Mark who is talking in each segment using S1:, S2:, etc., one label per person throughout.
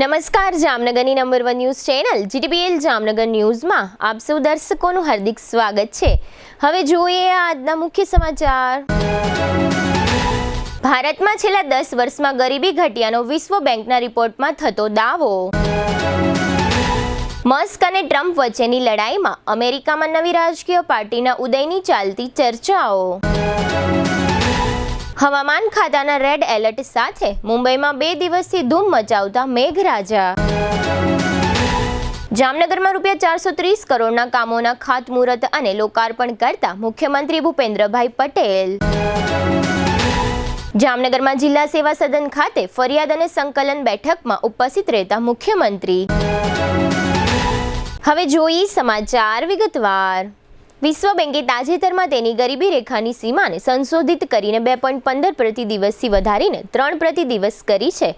S1: નમસ્કાર, જામનગરની number 1 news channel GTPL Jamnagar ન્યૂઝમાં આપ સૌ દર્શકોનું હાર્દિક સ્વાગત છે। હવે જોઈએ આજના મુખ્ય સમાચાર। ભારતમાં છેલ્લા 10 વર્ષમાં ગરીબી ઘટ્યાનો વિશ્વ બેંકના રિપોર્ટમાં થતો દાવો। મસ્ક અને ટ્રમ્પ વચ્ચેની લડાઈમાં અમેરિકામાં નવી રાજકીય પાર્ટીના ઉદયની ચાલતી ચર્ચાઓ। હવામાન ખાતાના રેડ એલર્ટ સાથે મુંબઈમાં 2 દિવસથી ધૂમ મચાવતા મેઘરાજા। જામનગરમાં ₹430 કરોડના કામોના ખાતમુહૂર્ત અને લોકાર્પણ કરતા મુખ્યમંત્રી ભૂપેન્દ્રભાઈ પટેલ। જામનગરમાં જિલ્લા સેવા સદન ખાતે ફરિયાદ અને સંકલન બેઠકમાં ઉપસ્થિત રહેતા મુખ્યમંત્રી। હવે જોઈએ સમાચાર વિગતવાર। વિશ્વ બેંકે તાજેતરમાં તેની ગરીબી રેખાની સીમાને સંશોધિત કરીને 2.15 પ્રતિ દિવસથી વધારીને 3 પ્રતિ દિવસ કરી છે।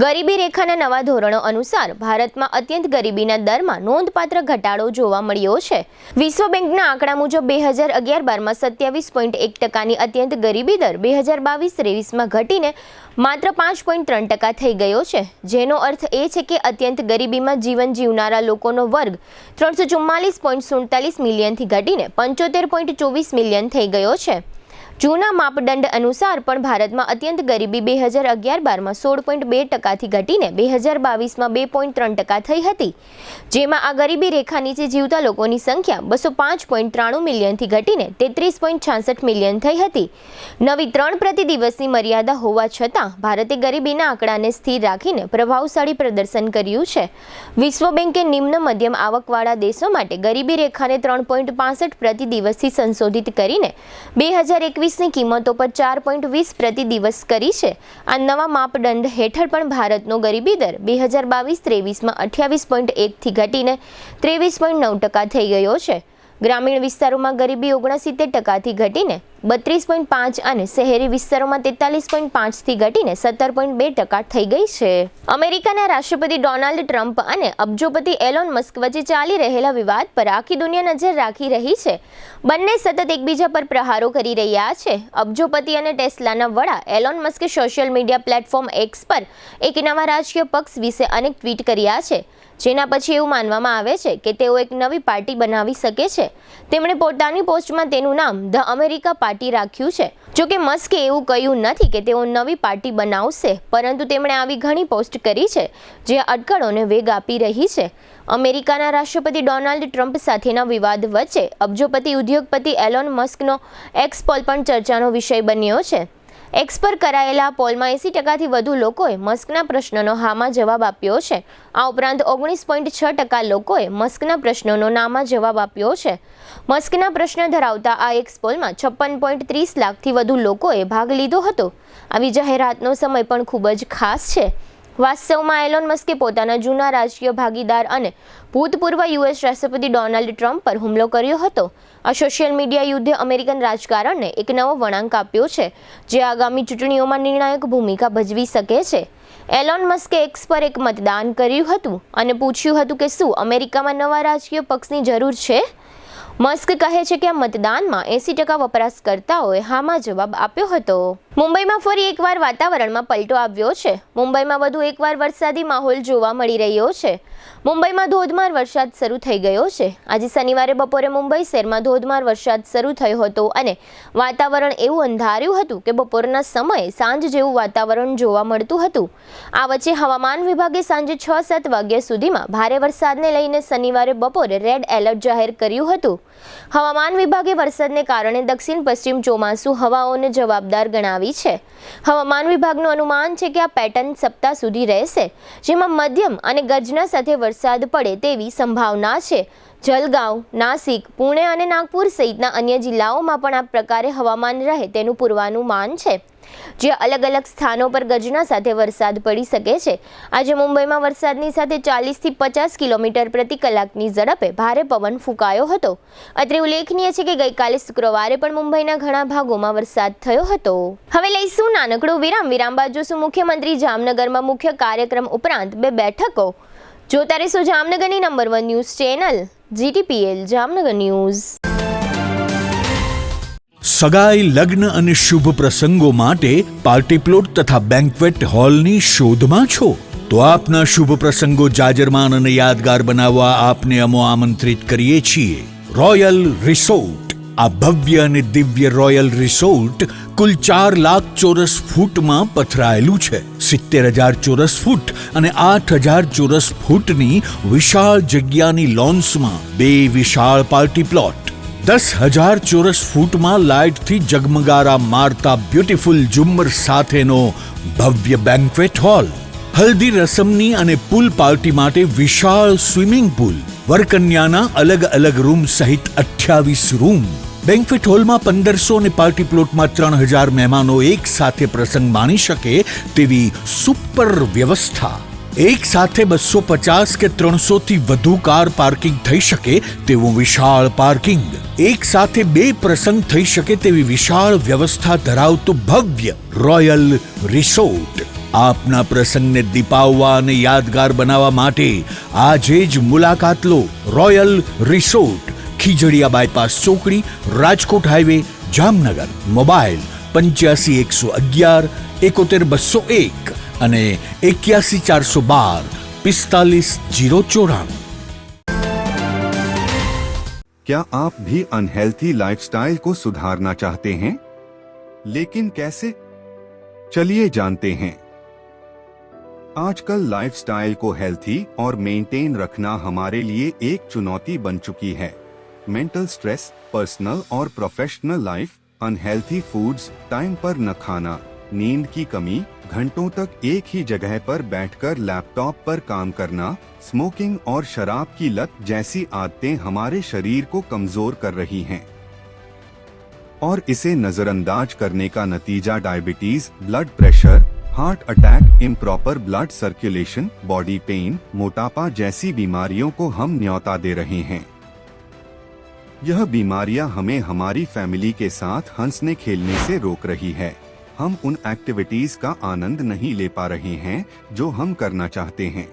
S1: ગરીબી રેખાના નવા ધોરણો અનુસાર ભારતમાં અત્યંત ગરીબીના દરમાં નોંધપાત્ર ઘટાડો જોવા મળ્યો છે। વિશ્વ બેંકના આંકડા મુજબ 2011-12માં 27.1%ની અત્યંત ગરીબી દર 2022-23માં ઘટીને માત્ર 5.3% થઈ ગયો છે, જેનો અર્થ એ છે કે અત્યંત ગરીબીમાં જીવન જીવનારા લોકોનો વર્ગ 344.47 મિલિયનથી ઘટીને 75.24 મિલિયન થઈ ગયો છે। જૂના માપદંડ અનુસાર પણ ભારતમાં અત્યંત ગરીબી 2011-12માં 16.2%થી ઘટીને 2022માં 2.3% થઈ હતી, જેમાં આ ગરીબી રેખા નીચે જીવતા લોકોની સંખ્યા 205.93 મિલિયનથી ઘટીને 33.66 મિલિયન થઈ હતી। નવી 3 પ્રતિ દિવસની મર્યાદા હોવા છતાં ભારતે ગરીબીના આંકડાને સ્થિર રાખીને પ્રભાવશાળી પ્રદર્શન કર્યું છે। વિશ્વ બેંકે નિમ્ન મધ્યમ આવકવાળા દેશો માટે ગરીબી રેખાને 3.65 પ્રતિ દિવસથી સંશોધિત કરીને 2021ની કિંમતો પર 4.20 પ્રતિ દિવસ કરી છે। આ નવા માપદંડ હેઠળ પણ ભારતનો ગરીબી દર 2022-23માં 28.1થી ઘટીને 23.9% થઈ ગયો છે। ગ્રામીણ વિસ્તારોમાં ગરીબી 69%થી ઘટીને 32.5 અને શહેરી વિસ્તારોમાં 43.5થી ઘટીને 17.2% થઈ ગઈ છે। અમેરિકાના રાષ્ટ્રપતિ ડોનાલ્ડ ટ્રમ્પ અને અબજોપતિ એલોન મસ્ક વચ્ચે ચાલી રહેલા વિવાદ પર આખી દુનિયા નજર રાખી રહી છે। બંને સતત એકબીજા પર પ્રહારો કરી રહ્યા છે। અબજોપતિ અને ટેસ્લાના વડા alone Maske social media platform x પર એક નવા રાજકીય પક્ષ વિશે અનેક ટ્વીટ કર્યા છે, જેના પછી એવું માનવામાં આવે છે કે તેઓ એક નવી પાર્ટી બનાવી શકે છે। તેમણે પોતાની પોસ્ટમાં તેનું નામ ધ અમેરિકા પાર્ટી રાખ્યું છે। જોકે મસ્કે એવું કહ્યું નથી કે તેઓ નવી પાર્ટી બનાવશે, પરંતુ તેમણે આવી ઘણી પોસ્ટ કરી છે જે અટકળોને વેગ આપી રહી છે। અમેરિકાના રાષ્ટ્રપતિ ડોનાલ્ડ ટ્રમ્પ સાથેના વિવાદ વચ્ચે અબજોપતિ ઉદ્યોગપતિ એલોન મસ્કનો એક્સ પોલ પણ ચર્ચાનો વિષય બન્યો છે। એક્સ પર કરાયેલા પોલમાં 80%થી વધુ લોકોએ મસ્કના પ્રશ્નનો હામાં જવાબ આપ્યો છે। આ ઉપરાંત 19.6% લોકોએ મસ્કના પ્રશ્નનો નામાં જવાબ આપ્યો છે। મસ્કના પ્રશ્ન ધરાવતા આ એક્સ પોલમાં 56.30 લાખથી વધુ લોકોએ ભાગ લીધો હતો। આવી જાહેરાતનો સમય પણ ખૂબ જ ખાસ છે। વાસ્તવમાં એલોન મસ્કે પોતાના જૂના રાજકીય ભાગીદાર અને ભૂતપૂર્વ યુએસ રાષ્ટ્રપતિ ડોનાલ્ડ ટ્રમ્પ પર હુમલો કર્યો હતો। આ સોશિયલ મીડિયા યુદ્ધે અમેરિકન રાજકારણને એક નવો વળાંક આપ્યો છે, જે આગામી ચૂંટણીઓમાં નિર્ણાયક ભૂમિકા ભજવી શકે છે। એલોન મસ્કે એક્સ પર એક મતદાન કર્યું હતું અને પૂછ્યું હતું કે શું અમેરિકામાં નવા રાજકીય પક્ષની જરૂર છે। મસ્ક કહે છે કે આ મતદાનમાં 80% વપરાશકર્તાઓએ હામાં જવાબ આપ્યો હતો। મુંબઈમાં ફરી એકવાર વાતાવરણમાં પલટો આવ્યો છે। મુંબઈમાં વધુ એકવાર વરસાદી માહોલ જોવા મળી રહ્યો છે। મુંબઈમાં ધોધમાર વરસાદ શરૂ થઈ ગયો છે। આજે શનિવારે બપોરે મુંબઈ શહેરમાં ધોધમાર વરસાદ શરૂ થયો હતો અને વાતાવરણ એવું અંધાર્યું હતું કે બપોરના સમયે સાંજ જેવું વાતાવરણ જોવા મળતું હતું। આ વચ્ચે હવામાન વિભાગે સાંજે 6-7 વાગ્યા સુધીમાં ભારે વરસાદને લઈને શનિવારે બપોરે રેડ એલર્ટ જાહેર કર્યું હતું। હવામાન વિભાગે વરસાદને કારણે દક્ષિણ પશ્ચિમ ચોમાસુ હવાઓને જવાબદાર ગણાવી છે। હવામાન વિભાગનું અનુમાન છે કે આ પેટર્ન સપ્તાહ સુધી રહેશે, જેમાં મધ્યમ અને ગર્જના સાથે વરસાદ પડે તેવી સંભાવના છે। જલગાંવ, નાસિક, પુણે અને નાગપુર સહિતના અન્ય જિલ્લાઓમાં પણ આ પ્રકારે હવામાન રહે તેનું પૂર્વાનુમાન છે, જે અલગ અલગ સ્થાનો પર ગર્જના સાથે વરસાદ પડી શકે છે। આજે મુંબઈમાં વરસાદની સાથે 40થી 50 કિલોમીટર પ્રતિ કલાકની ઝડપે ભારે પવન ફૂંકાયો હતો। અત્રે ઉલ્લેખનીય છે કે ગઈકાલે શુક્રવારે પણ મુંબઈના ઘણા ભાગોમાં વરસાદ થયો હતો। હવે લઈશું નાનકડો વિરામ બાદ જોશું મુખ્યમંત્રી જામનગરમાં મુખ્ય કાર્યક્રમ ઉપરાંત 2 બેઠકો। જોતા રહેશો જામનગરની number 1 news channel GTPL Jamnagar news.
S2: સગાઈ, લગ્ન અને શુભ પ્રસંગો માટે પાર્ટી પ્લોટ તથા બેન્ક્વેટ હોલની શોધમાં છો? તો આપના શુભ પ્રસંગો જાજરમાન અને યાદગાર બનાવવા આપને અમો આમંત્રિત કરીએ છીએ રોયલ રિસોર્ટ. આ ભવ્ય અને દિવ્ય રોયલ રિસોર્ટ કુલ 4 લાખ ચોરસ ફૂટમાં પથરાયેલું છે. 70,000 ચોરસ ફૂટ અને 8,000 ચોરસ ફૂટની વિશાળ જગ્યાની લોન્સમાં 2 વિશાળ પાર્ટી પ્લોટ, 10,000 ચોરસ ફૂટમાં લાઇટથી જગમગારા મારતા બ્યુટીફુલ ઝુમ્મર સાથેનો ભવ્ય બેન્ક્વેટ હોલ, હલ્દી રસમની અને પૂલ પાર્ટી માટે વિશાળ સ્વિમિંગ પૂલ, વરકન્યાના અલગ અલગ રૂમ સહિત 28 રૂમ. બેન્ક્વેટ હોલમાં 1500 અને પાર્ટી પ્લોટમાં 3,000 મહેમાનો એક સાથે પ્રસંગ માણી શકે તેવી સુપર વ્યવસ્થા. એક સાથે 250 કે 300 થી વધુ કાર પાર્કિંગ થઈ શકે તેવું વિશાળ પાર્કિંગ, એક સાથે 2 પ્રસંગ થઈ શકે તેવી વિશાળ વ્યવસ્થા ધરાવતો ભવ્ય રોયલ રિસોર્ટ. આપના પ્રસંગને દીપાવવા અને યાદગાર બનાવવા માટે આજે જ મુલાકાત લો. રોયલ રિસોર્ટ, ખીજડીયા બાયપાસ ચોકડી, રાજકોટ હાઈવે, જામનગર. મોબાઈલ 85 111 71 201 અને 81 412 45 094.
S3: क्या आप भी अनहेल्थी लाइफस्टाइल को सुधारना चाहते हैं, लेकिन कैसे? चलिए जानते हैं. आजकल लाइफस्टाइल को हेल्थी और मेंटेन रखना हमारे लिए एक चुनौती बन चुकी है. मेंटल स्ट्रेस, पर्सनल और professional life, unhealthy foods, time पर न खाना, नींद की कमी, घंटों तक एक ही जगह पर बैठकर लैपटॉप पर काम करना, स्मोकिंग और शराब की लत जैसी आदतें हमारे शरीर को कमजोर कर रही हैं. और इसे नजरअंदाज करने का नतीजा diabetes, blood pressure, heart attack, improper blood circulation, body pain, मोटापा जैसी बीमारियों को हम न्योता दे रहे हैं. यह बीमारियां हमें हमारी फैमिली के साथ हंसने खेलने से रोक रही है. हम उन एक्टिविटीज का आनंद नहीं ले पा रहे हैं जो हम करना चाहते हैं.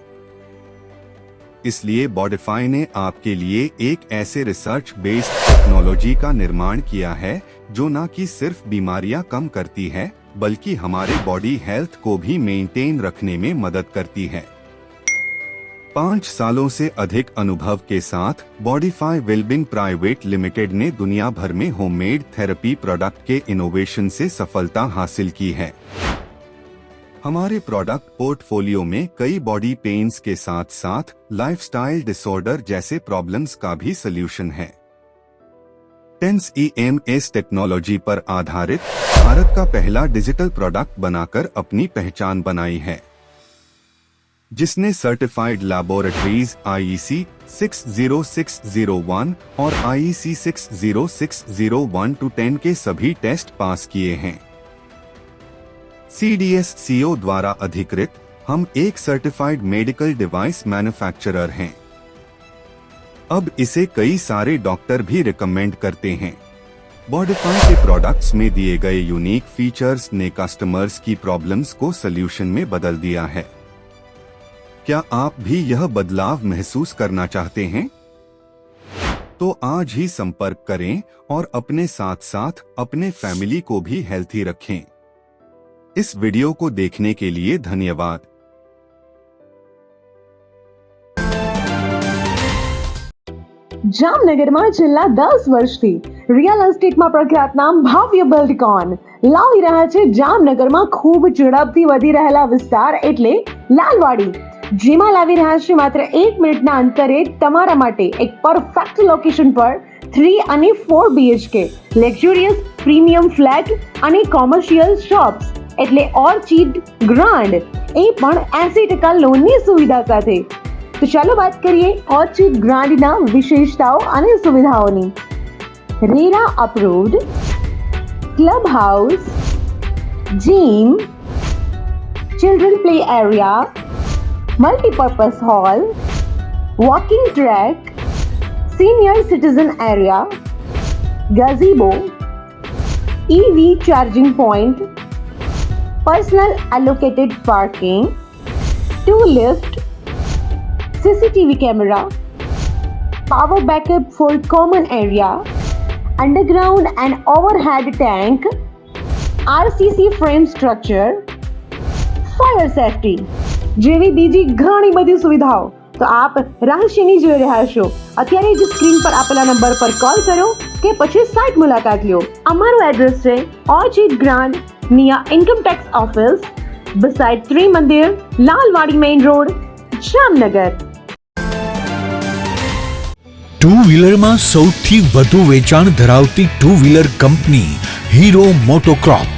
S3: इसलिए बॉडीफाई ने आपके लिए एक ऐसे रिसर्च बेस्ड टेक्नोलॉजी का निर्माण किया है जो न कि सिर्फ बीमारियां कम करती है बल्कि हमारे बॉडी हेल्थ को भी मेंटेन रखने में मदद करती है. 5 सालों से अधिक अनुभव के साथ बॉडीफाई वेलबिंग प्राइवेट लिमिटेड ने दुनिया भर में होममेड थेरेपी प्रोडक्ट के इनोवेशन से सफलता हासिल की है. हमारे प्रोडक्ट पोर्टफोलियो में कई बॉडी पेन्स के साथ साथ लाइफस्टाइल डिसऑर्डर जैसे प्रॉब्लम्स का भी सलूशन है. टेंस EMS टेक्नोलॉजी पर आधारित भारत का पहला डिजिटल प्रोडक्ट बनाकर अपनी पहचान बनाई है, जिसने सर्टिफाइड लैबोरेटरीज IEC 60601 और IEC 60601-10 के सभी टेस्ट पास किए हैं. CDSCO द्वारा अधिकृत हम एक सर्टिफाइड मेडिकल डिवाइस मैन्युफैक्चरर हैं. अब इसे कई सारे डॉक्टर भी रिकमेंड करते हैं. बॉडीफाई के प्रोडक्ट्स में दिए गए यूनिक फीचर्स ने कस्टमर्स की प्रॉब्लम्स को सल्यूशन में बदल दिया है. क्या आप भी यह बदलाव महसूस करना चाहते हैं? तो आज ही संपर्क करें और अपने साथ साथ अपने फैमिली को भी हेल्थी रखें. इस वीडियो को देखने के लिए धन्यवाद.
S4: જામનગરમાં છેલ્લા 10 વર્ષથી રિયલ એસ્ટેટમાં પ્રખ્યાત નામ ભાવ્ય બિલ્ડકોન લાવી રહ્યા છે જામનગરમાં ખૂબ ઝડપથી વધી રહેલા વિસ્તાર એટલે લાલવાડી, જેમાં લાવી રહ્યા છે માત્ર 1 મિનિટના અંતરે તમારા માટે એક પરફેક્ટ લોકેશન પર 3 અને 4 BHK લક્ઝુરિયસ પ્રીમિયમ ફ્લેટ અને કોમર્શિયલ શોપ્સ એટલે ઓર્ચિડ ગ્રાન્ડ, એ પણ 80% લોનની સુવિધા સાથે. तो चलो बात करिए ऑर्चिड ग्रांड ना विशेषताओं અને સુવિધાઓની. RERA approved, club house, gym, children play area, multipurpose hall, walking track, senior citizen area, gazebo, EV charging point, personal allocated parking, 2 lift, CCTV camera, power backup for common area, underground and overhead tank, RCC frame structure, fire safety. જેવી બીજી ઘણી બધી સુવિધાઓ તો આપ રહસ્યની જોઈ રહ્યા છો. અત્યારે જ સ્ક્રીન પર આપેલા નંબર પર કોલ કરો કે પછી સાઇટ મુલાકાત લો. અમારું એડ્રેસ છે Orchid Grand near income tax office beside Trimandir, Lalwadi main road, Jamnagar.
S2: Two વ્હીલરમાં સૌથી વધુ વેચાણ ધરાવતી two wheeler company Hero MotoCorp.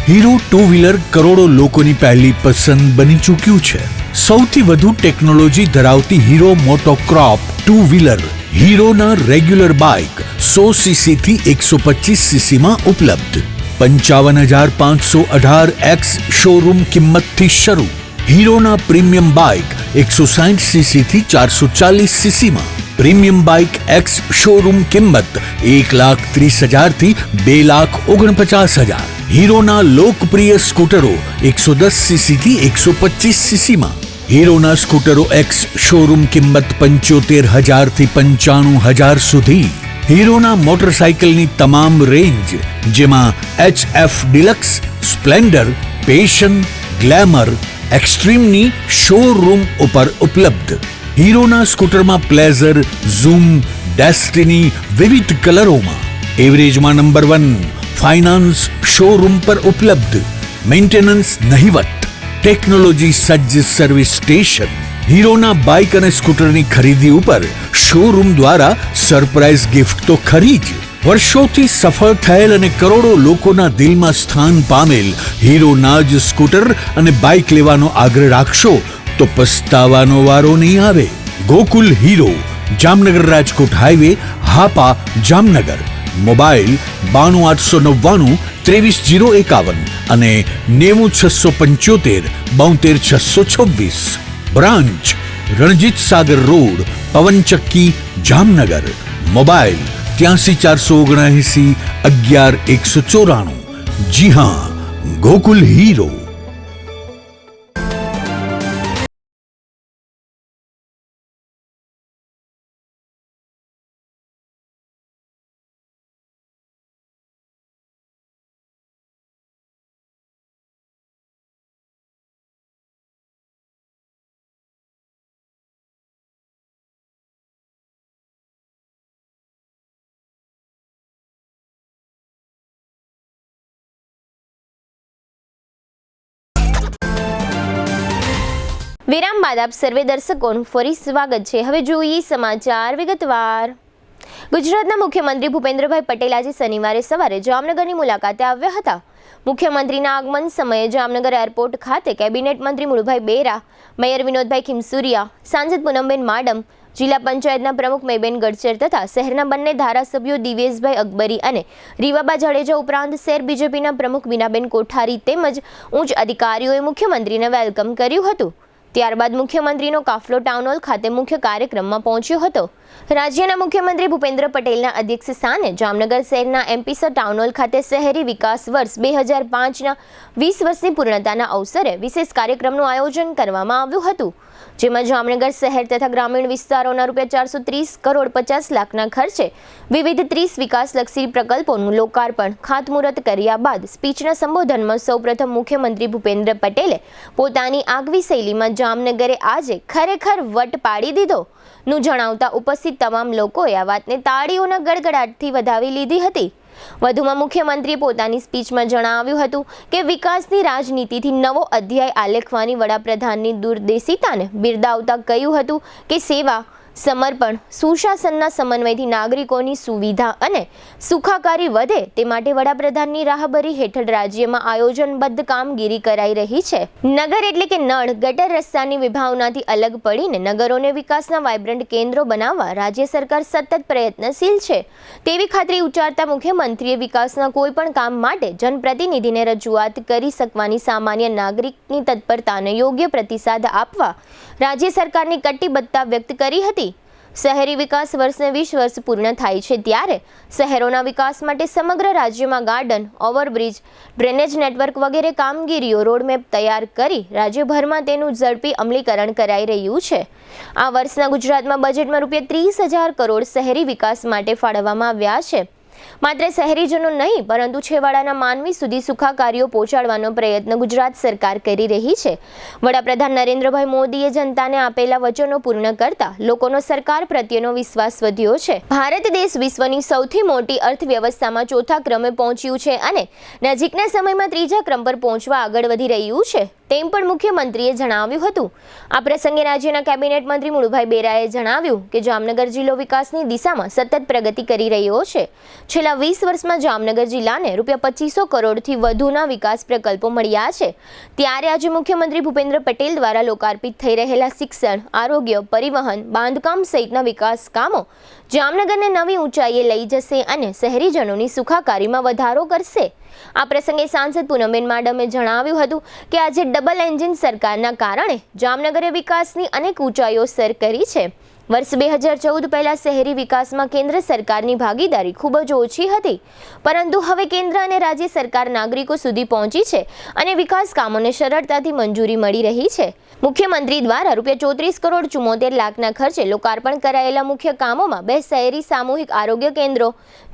S2: Hero two wheeler કરોડો લોકોની પહેલી પસંદ બની ચૂક્યું છે. સૌથી વધુ ટેકનોલોજી ધરાવતી હીરો મોટોક્રોપ ટુ વ્હીલર હીરોના રેગ્યુલર બાઇક 100 સીસી થી 125 સીસીમાં ઉપલબ્ધ. 55,518 શોરૂમ કિંમતથી શરૂ. હીરોના પ્રીમિયમ બાઇક 160 સીસી થી 440 સીસીમાં. પ્રીમિયમ બાઇક એક્સ શોરૂમ કિંમત 1,30,000 થી 2,49,000. હીરોના લોકપ્રિય સ્કૂટરો 110 સીસી થી 125 સીસીમાં. હીરોના સ્કૂટરો એક્સ શોરૂમ કિંમત 75,000 થી 95,000 સુધી. હીરોના મોટરસાઇકલની તમામ રેન્જ જેમાં HF Deluxe, Splendor, Passion, Glamour, એક્સ્ટ્રીમની શોરૂમ ઉપર ઉપલબ્ધ. હીરોના સ્કૂટરમાં પ્લેઝર, ઝૂમ, ડેસ્ટિની વિવિધ કલરોમાં. એવરેજમાં નંબર 1. ફાઇનાન્સ શોરૂમ પર ઉપલબ્ધ. મેન્ટેનન્સ નહિવત. ટેકનોલોજી સજ્જ સર્વિસ સ્ટેશન. હીરોના બાઇક અને સ્કૂટરની ખરીદી ઉપર શોરૂમ દ્વારા સરપ્રાઇઝ ગિફ્ટ તો ખરી જ. વર્ષોથી સફળ થયેલ અને કરોડો લોકોના દિલમાં સ્થાન પામેલ હીરોના જ સ્કૂટર અને બાઇક લેવાનો આગ્રહ રાખશો તો પસ્તાવાનો વારો નહીં આવે. Gokul hero, Jamnagar Rajkot highway, Hapa, Jamnagar. Mobile 92,899 23,051 અને 90,675 72,626. Branch Ranjit Sagar road, પવનચક્કી, Jamnagar. Mobile 83,479 11,194. જી હા, ગોકુલ હીરો.
S1: વિરામ બાદ આપ સર્વે દર્શકોનું ફરી સ્વાગત છે. હવે જોઈએ સમાચાર વિગતવાર. ગુજરાતના મુખ્યમંત્રી ભૂપેન્દ્રભાઈ પટેલ આજે શનિવારે સવારે જામનગરની મુલાકાતે આવ્યા હતા. મુખ્યમંત્રીના આગમન સમયે જામનગર એરપોર્ટ ખાતે કેબિનેટ મંત્રી મુળભાઈ બેરા, મેયર વિનોદભાઈ ખીમસુરિયા, સાંસદ પૂનમબેન માડમ, જિલ્લા પંચાયતના પ્રમુખ મેબેન ગડચર તથા શહેરના બંને ધારાસભ્યો દિવેશભાઈ અકબરી અને રીવાબા જાડેજા ઉપરાંત શહેર બીજેપીના પ્રમુખ બીનાબેન કોઠારી તેમજ ઉચ્ચ અધિકારીઓએ મુખ્યમંત્રીને વેલકમ કર્યું હતું. ત્યારબાદ મુખ્યમંત્રીનો કાફલો ટાઉન હોલ ખાતે મુખ્ય કાર્યક્રમમાં પહોંચ્યો હતો. રાજ્યના મુખ્યમંત્રી ભૂપેન્દ્ર પટેલના અધ્યક્ષ સ્થાને જામનગર શહેરના એમપીસર ટાઉન હોલ ખાતે શહેરી વિકાસ વર્ષ 2005ના 20 વર્ષની પૂર્ણતાના અવસરે વિશેષ કાર્યક્રમનું આયોજન કરવામાં આવ્યું હતું, જેમાં જામનગર શહેર તથા ગ્રામીણ વિસ્તારોના ₹430 કરોડ 50 લાખના ખર્ચે વિવિધ 30 વિકાસલક્ષી પ્રકલ્પોનું લોકાર્પણ ખાતમુહૂર્ત કર્યા બાદ સ્પીચના સંબોધનમાં સૌપ્રથમ મુખ્યમંત્રી ભૂપેન્દ્ર પટેલે પોતાની આગવી શૈલીમાં જામનગરે આજે ખરેખર વટ પાડી દીધો નું જણાવતા ઉપસ્થિત તમામ લોકોએ આ વાતને તાળીઓના ગડગડાટથી વધાવી લીધી હતી. વધુમાં મુખ્યમંત્રીએ પોતાની સ્પીચમાં જણાવ્યું હતું કે વિકાસની રાજનીતિથી નવો અધ્યાય આલેખવાની વડાપ્રધાનની દૂરદેશિતાને બિરદાવતા કહ્યું હતું કે સેવા, સમર્પણ, સુશાસનના સમન્વયથી નાગરિકોની સુવિધા અને સુખાકારી વધે તે માટે વડાપ્રધાનની રાહબરી હેઠળ રાજ્યમાં આયોજનબદ્ધ કામગીરી કરાઈ રહી છે. નગર એટલે કે નળ, ગટર, રસ્તાની વિભાવનાથી અલગ પડીને નગરોને વિકાસના વાઇબ્રન્ટ કેન્દ્રો બનાવવા રાજ્ય સરકાર સતત પ્રયત્નશીલ છે તેવી ખાતરી ઉચ્ચારતા મુખ્યમંત્રીએ વિકાસના કોઈ પણ કામ માટે જનપ્રતિનિધિને રજૂઆત કરી શકવાની સામાન્ય નાગરિકની તત્પરતાને યોગ્ય પ્રતિસાદ આપવા રાજ્ય સરકારની કટિબદ્ધતા વ્યક્ત કરી હતી. શહેરી વિકાસ વર્ષને 20 વર્ષ પૂર્ણ થાય છે ત્યારે શહેરોના વિકાસ માટે સમગ્ર રાજ્યમાં ગાર્ડન, ઓવરબ્રિજ, ડ્રેનેજ નેટવર્ક વગેરે કામગીરીઓ રોડમેપ તૈયાર કરી રાજ્યભરમાં તેનું ઝડપી અમલીકરણ કરાઈ રહ્યું છે. આ વર્ષના ગુજરાતમાં બજેટમાં ₹30,000 કરોડ શહેરી વિકાસ માટે ફાળવવામાં આવ્યા છે. માત્ર શહેરીજનો નહીં પરંતુ છેવાડાના માનવી સુધી સુખાકારીઓ પહોંચાડવાનો પ્રયત્ન ગુજરાત સરકાર કરી રહી છે. વડાપ્રધાન નરેન્દ્રભાઈ મોદીએ જનતાને આપેલા વચનો પૂર્ણ કરતા લોકોનો સરકાર પ્રત્યેનો વિશ્વાસ વધ્યો છે. ભારત દેશ વિશ્વની સૌથી મોટી અર્થવ્યવસ્થામાં ચોથા ક્રમે પહોંચ્યું છે અને નજીકના સમયમાં ત્રીજા ક્રમ પર પહોંચવા આગળ વધી રહ્યું છે તેમ પણ મુખ્યમંત્રીએ જણાવ્યું હતું. આ પ્રસંગે રાજ્યના કેબિનેટ મંત્રી મુળુભાઈ બેરાએ જણાવ્યું કે જામનગર જિલ્લો વિકાસની દિશામાં સતત પ્રગતિ કરી રહ્યો છે. છેલ્લા 20 વર્ષમાં જામનગર જિલ્લાને ₹2500 કરોડથી વધુના વિકાસ પ્રકલ્પો મળ્યા છે. ત્યારે આજે મુખ્યમંત્રી ભૂપેન્દ્ર પટેલ દ્વારા લોકાર્પિત થઈ રહેલા શિક્ષણ, આરોગ્ય, પરિવહન, બાંધકામ સહિતના વિકાસ કામો જામનગરને નવી ઊંચાઈએ લઈ જશે અને શહેરીજનોની સુખાકારીમાં વધારો કરશે. આ પ્રસંગે સાંસદ પૂનમબેન માડમે જણાવ્યું હતું કે આજે ડબલ એન્જિન સરકારના કારણે જામનગરે વિકાસની અનેક ઊંચાઈઓ સર કરી છે. વર્ષ 2014 પહેલા શહેરી વિકાસમાં કેન્દ્ર સરકારની ભાગીદારી ખૂબ જ ઓછી હતી, પરંતુ હવે કેન્દ્ર અને રાજ્ય સરકાર નાગરિકો સુધી પહોંચી છે અને વિકાસ કામોને સરળતાથી મંજૂરી મળી રહી છે. મુખ્યમંત્રી દ્વારા ₹34 કરોડ 74 લાખના ખર્ચે લોકાર્પણ કરાયેલા મુખ્ય કામોમાં 2 શહેરી સામૂહિક આરોગ્ય કેન્દ્રો,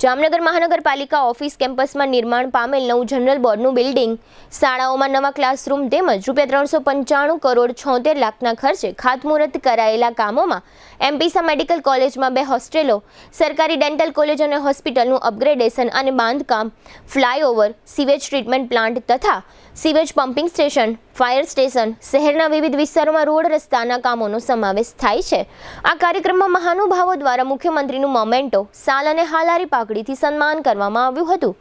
S1: જામનગર મહાનગરપાલિકા ઓફિસ કેમ્પસમાં નિર્માણ પામેલ નવું જનરલ બોર્ડનું બિલ્ડિંગ, શાળાઓમાં નવા ક્લાસરૂમ તેમજ ₹395 કરોડ 76 લાખના ખર્ચે ખાતમુહૂર્ત કરાયેલા કામોમાં એમપીસા મેડિકલ કોલેજમાં 2 હોસ્ટેલો, સરકારી ડેન્ટલ કોલેજ અને હોસ્પિટલનું અપગ્રેડેશન અને બાંધકામ, ફ્લાયઓવર, સીવેજ ટ્રીટમેન્ટ પ્લાન્ટ તથા sewage pumping station, fire station, શહેરના વિવિધ વિસ્તારોમાં રોડ રસ્તાના કામોનો સમાવેશ થાય છે. આ કાર્યક્રમમાં મહાનુભાવો દ્વારા મુખ્યમંત્રીનું મોમેન્ટો, શાલ અને હાલારી પાઘડીથી સન્માન કરવામાં આવ્યું હતું.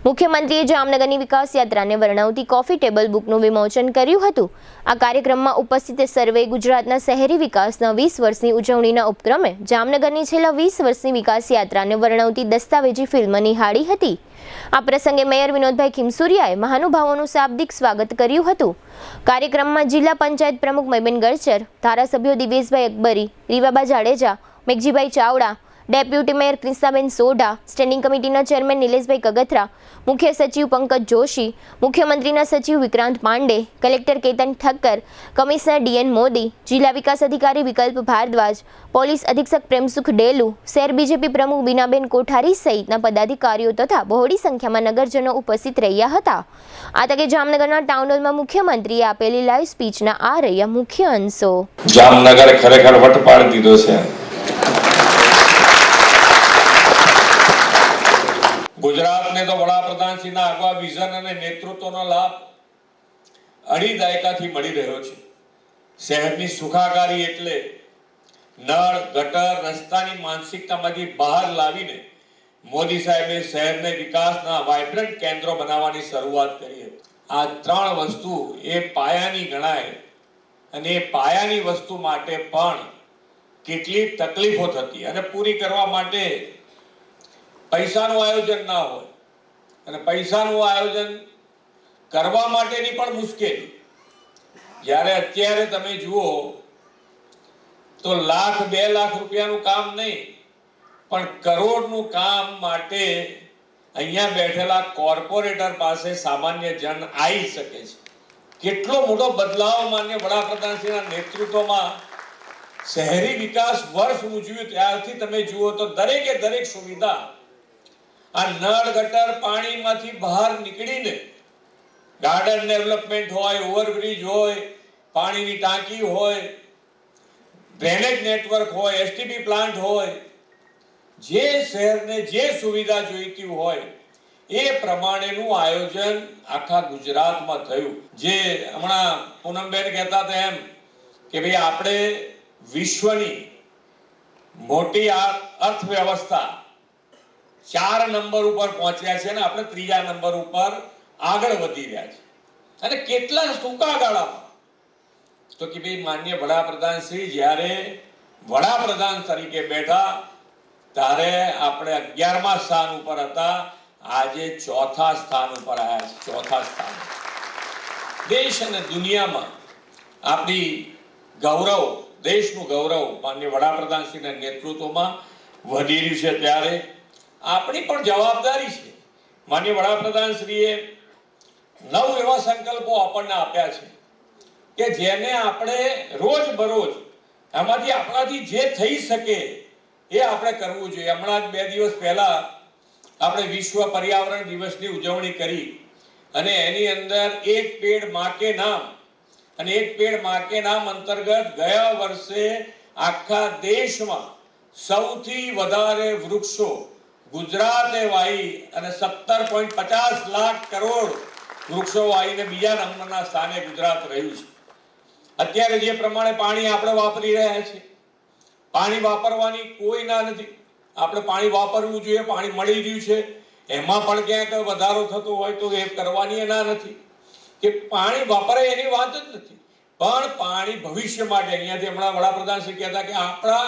S1: મુખ્યમંત્રીએ જામનગરની વિકાસ યાત્રાને વર્ણવતી કોફી ટેબલ બુકનું વિમોચન કર્યું હતું. આ કાર્યક્રમમાં ઉપસ્થિત સર્વે ગુજરાતના શહેરી વિકાસના 20 વર્ષની ઉજવણીના ઉપક્રમે જામનગરની છેલ્લા 20 વર્ષની વિકાસ યાત્રાને વર્ણવતી દસ્તાવેજી ફિલ્મ નિહાળી હતી. આ પ્રસંગે મેયર વિનોદભાઈ ખીમસુરિયાએ મહાનુભાવોનું શાબ્દિક સ્વાગત કર્યું હતું. કાર્યક્રમમાં જિલ્લા પંચાયત પ્રમુખ મૈબેન ગરચર, ધારાસભ્યો Diveshbhai Akbari, Rivaba Jadeja, Meghjibhai Chavda, deputy mayor Kristaben Sodha, standing કમિટીના ચેરમેન નિલેશભાઈ કગથરા, મુખ્ય સચિવ પંકજ જોશી, મુખ્યમંત્રીના સચિવ Vikrant Pande, collector Ketan Thakkar, commissioner D N Modi, જિલ્લા વિકાસ અધિકારી વિકલ્પ ભારદ્વાજ, પોલીસ અધિક્ષક પ્રેમસુખ ડેલુ, શહેર બીજેપી પ્રમુખ બીનાબેન કોઠારી સહિતના પદાધિકારીઓ તથા બહોળી સંખ્યામાં નગરજનો ઉપસ્થિત રહ્યા હતા. આ તકે જામનગરના ટાઉન હોલમાં મુખ્યમંત્રીએ આપેલી લાઈવ સ્પીચના આ રહ્યા મુખ્ય અંશો.
S5: જામનગરે ખરેખર વટ પાડી દીધો છે. ગુજરાતને તો વડાપ્રધાનશ્રીના આગવા વિઝન અને નેતૃત્વનો લાભ 2.5 દાયકાથી મળી રહ્યો છે. શહેરની સુખાકારી એટલે નળ, ગટર, રસ્તાની માનસિકતામાંથી બહાર લાવીને મોદી સાહેબે શહેરને વિકાસના વાઇબ્રન્ટ કેન્દ્રો બનાવવાની શરૂઆત કરી હતી. આ 3 વસ્તુ એ પાયાની ગણાય અને એ પાયાની વસ્તુ માટે પણ કેટલી તકલીફો થતી અને પૂરી કરવા માટે પૈસાનું આયોજન ના હોય અને પૈસાનું આયોજન કરવા માટેની પણ મુશ્કેલી. જ્યારે અત્યારે તમે જુઓ તો લાખ 2 લાખ રૂપિયાનું કામ નહીં પણ કરોડનું કામ માટે અહીંયા બેઠેલા કોર્પોરેટર પાસે સામાન્ય જન આવી શકે છે. કેટલો મોટો બદલાવ માન્ય વડાપ્રધાનશ્રીના નેતૃત્વમાં શહેરી વિકાસ વર્ષ ઉજવ્યું ત્યારથી તમે જુઓ તો દરેકે દરેક સુવિધા આ નળ, ગટર, પાણીમાંથી બહાર નીકળીને ગાર્ડન ડેવલપમેન્ટ હોય, ઓવરબ્રિજ હોય, પાણીની ટાંકી હોય, ડ્રેનેજ નેટવર્ક હોય, એસટીપી પ્લાન્ટ હોય, જે શહેરને જે સુવિધા જોઈતી હોય એ પ્રમાણેનું આયોજન આખા ગુજરાતમાં થયું. જે હમણાં પૂનમબેન કહેતા હતા એમ કે ભાઈ આપણે વિશ્વની મોટી અર્થવ્યવસ્થા 4 નંબર ઉપર પહોંચ્યા છે અને આપણે 3જા નંબર ઉપર આગળ વધી રહ્યા છે. અને કેટલા ટૂંકા ગાળામાં તો કે ભાઈ માન્ય વડાપ્રધાન શ્રી જ્યારે વડાપ્રધાન તરીકે બેઠા ત્યારે આપણે 11મા સ્થાન ઉપર હતા, આજે 4થા સ્થાન ઉપર આવ્યા છે. 4થા સ્થાન. દેશ અને દુનિયામાં આપણી ગૌરવ, દેશનું ગૌરવ માન્ય વડાપ્રધાન શ્રીના નેતૃત્વમાં વધી રહ્યું છે. ત્યારે આપણી પણ જવાબદારી છે. માન્ય વડાપ્રધાન શ્રીએ 9 એવા સંકલ્પો આપણને આપ્યા છે કે જેને આપણે રોજબરોજ એમાંથી આપણાથી જે થઈ શકે એ આપણે કરવું જોઈએ. હમણાં જ 2 દિવસ પહેલા આપણે વિશ્વ પર્યાવરણ દિવસની ઉજવણી કરી અને એની અંદર એક પેડ માં કે નામ અને એક પેડ માં કે નામ અંતર્ગત ગયા વર્ષે આખા દેશમાં સૌથી વધારે વૃક્ષો ગુજરાતે વાવી અને 17.50 લાખ કરોડ વૃક્ષો વાવીને બીજા નંબરના સ્થાને ગુજરાત રહ્યું છે. અત્યારે જે પ્રમાણે પાણી આપણે વાપરી રહ્યા છીએ, પાણી વાપરવાની કોઈ ના નથી. આપણે પાણી વાપરવું જોઈએ, પાણી મળી રહ્યું છે, એમાં પણ ક્યાંક વધારો થતો હોય તો એ કરવાની ના નથી કે પાણી વાપરાય એની વાત જ નથી. પણ પાણી ભવિષ્ય માટે, અહીંયાથી હમણાં વડાપ્રધાન શ્રી કહેતા કે આપણા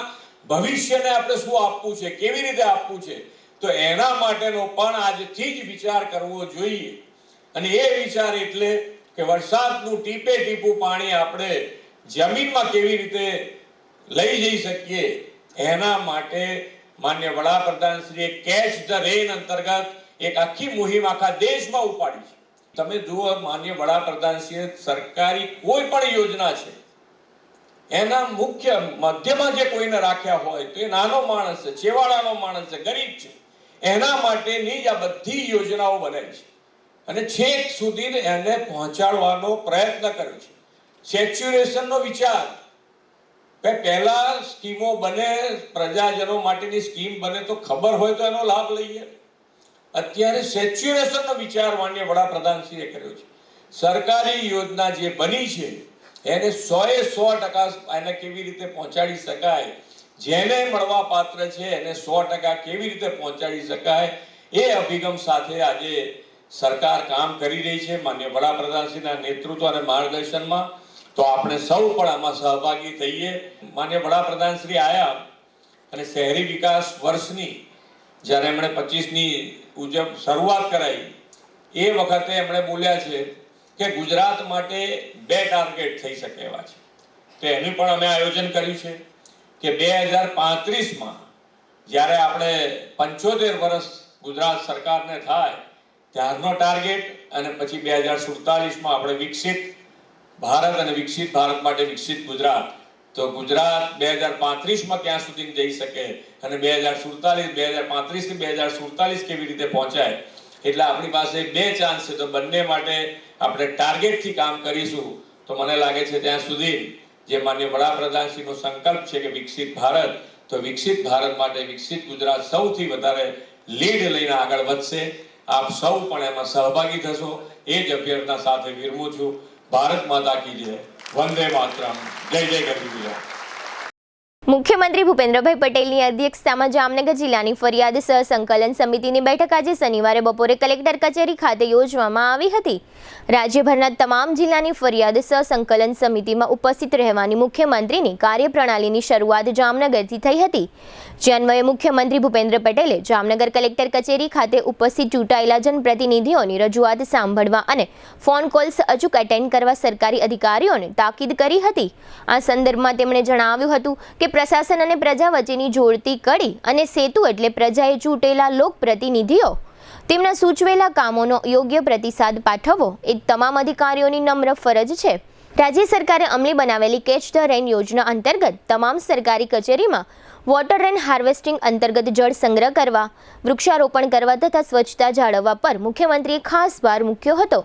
S5: ભવિષ્યને આપણે શું આપવું છે, કેવી રીતે આપવું છે, તો એના માટેનો પણ આજથી જ વિચાર કરવો જોઈએ. અને એ વિચાર એટલે કે વરસાદનું ટીપે ટીપું પાણી આપણે જમીનમાં કેવી રીતે લઈ જઈ શકીએ, એના માટે માન્ય વડાપ્રધાનશ્રીએ કેચ ધ રેન અંતર્ગત એક આખી મુહિમ આખા દેશમાં ઉપાડી છે. તમે જુઓ, માન્ય વડાપ્રધાનશ્રીએ સરકારી કોઈ પણ યોજના છે એના મુખ્ય મધ્યમાં જે કોઈને રાખ્યા હોય તો એ નાનો માણસ છે, છેવાડાનો માણસ છે, ગરીબ છે, એના માટેની જ આ બધી યોજનાઓ બને છે અને છેક સુધી એને પહોંચાડવાનો પ્રયત્ન કર્યો છે. સેચ્યુરેશનનો વિચાર કે પહેલા સ્કીમો બને, પ્રજાજનો માટેની સ્કીમ બને તો ખબર હોય તો એનો લાભ લઈએ. અત્યારે સેચ્યુરેશનનો વિચાર માન્ય વડાપ્રધાનશ્રીએ કર્યો છે. સરકારી યોજના જે બની છે એને 100% એને કેવી રીતે પહોંચાડી શકાય, જેને મળવા પાત્ર છે એને 100% કેવી રીતે પહોંચાડી શકાય, એ અભિગમ સાથે આજે સરકાર કામ કરી રહી છે માન્ય વડાપ્રધાનશ્રીના નેતૃત્વ અને માર્ગદર્શનમાં. તો આપણે સૌ પણ આમાં સહભાગી થઈએ. માન્ય વડાપ્રધાનશ્રી આયા અને શહેરી વિકાસ વર્ષની જ્યારે એમણે 25ની શરૂઆત કરાઈ એ વખતે એમણે બોલ્યા છે કે ગુજરાત માટે 2 ટાર્ગેટ થઈ શકે એવા છે. તો એનું પણ અમે આયોજન કર્યું છે કે 2035માં જ્યારે આપણે 75 વર્ષ ગુજરાત સરકારને થાય ત્યારનો ટાર્ગેટ અને પછી 2047માં આપણે વિકસિત ભારત અને વિકસિત ભારત માટે વિકસિત ગુજરાત. તો ગુજરાત 2035માં ક્યાં સુધી જઈ શકે અને 2035 થી 2047 કેવી રીતે પહોંચાય, એટલે આપણી પાસે 2 ચાન્સ છે. તો બંને માટે આપણે ટાર્ગેટથી કામ કરીશું તો મને લાગે છે ત્યાં સુધી જે માન્ય વડાપ્રધાનશ્રીનો સંકલ્પ છે કે વિકસિત ભારત, તો વિકસિત ભારત માટે વિકસિત ગુજરાત સૌથી વધારે લીડ લઈને આગળ વધશે. આપ સૌ પણ એમાં સહભાગી થશો એ જ અભ્યર્થના સાથે વિરમું છું. ભારત માતા કી જય, વંદે માતરમ, જય જય ગરવી ગુજરાત.
S1: મુખ્યમંત્રી ભૂપેન્દ્રભાઈ પટેલની અધ્યક્ષતામાં જામનગર જિલ્લાની ફરિયાદ સહસંકલન સમિતિની બેઠક આજે શનિવારે બપોરે કલેક્ટર કચેરી ખાતે યોજવામાં આવી હતી. રાજ્યભરના તમામ જિલ્લાની ફરિયાદ સહસંકલન સમિતિમાં ઉપસ્થિત રહેવાની મુખ્યમંત્રીની કાર્યપ્રણાલીની શરૂઆત જામનગરથી થઈ હતી. જે અન્વયે મુખ્યમંત્રી ભૂપેન્દ્ર પટેલે જામનગર કલેક્ટર કચેરી ખાતે ઉપસ્થિત ચૂંટાયેલા જનપ્રતિનિધિઓની રજૂઆત સાંભળવા અને ફોન કોલ્સ અચૂક એટેન્ડ કરવા સરકારી અધિકારીઓને તાકીદ કરી હતી. આ સંદર્ભમાં તેમણે જણાવ્યું હતું કે પ્રશાસન અને પ્રજા વચ્ચેની જોડતી કડી અને સેતુ એટલે પ્રજાએ ચૂંટેલા લોકપ્રતિનિધિઓ. તેમના સૂચવેલા કામોનો યોગ્ય પ્રતિસાદ પાઠવવો એ તમામ અધિકારીઓની નમ્ર ફરજ છે. રાજ્ય સરકારે અમલી બનાવેલી કેચ ધ રેન યોજના અંતર્ગત તમામ સરકારી કચેરીમાં વોટર રેન હાર્વેસ્ટિંગ અંતર્ગત જળ સંગ્રહ કરવા, વૃક્ષારોપણ કરવા તથા સ્વચ્છતા જાળવવા પર મુખ્યમંત્રીએ ખાસ ભાર મૂક્યો હતો.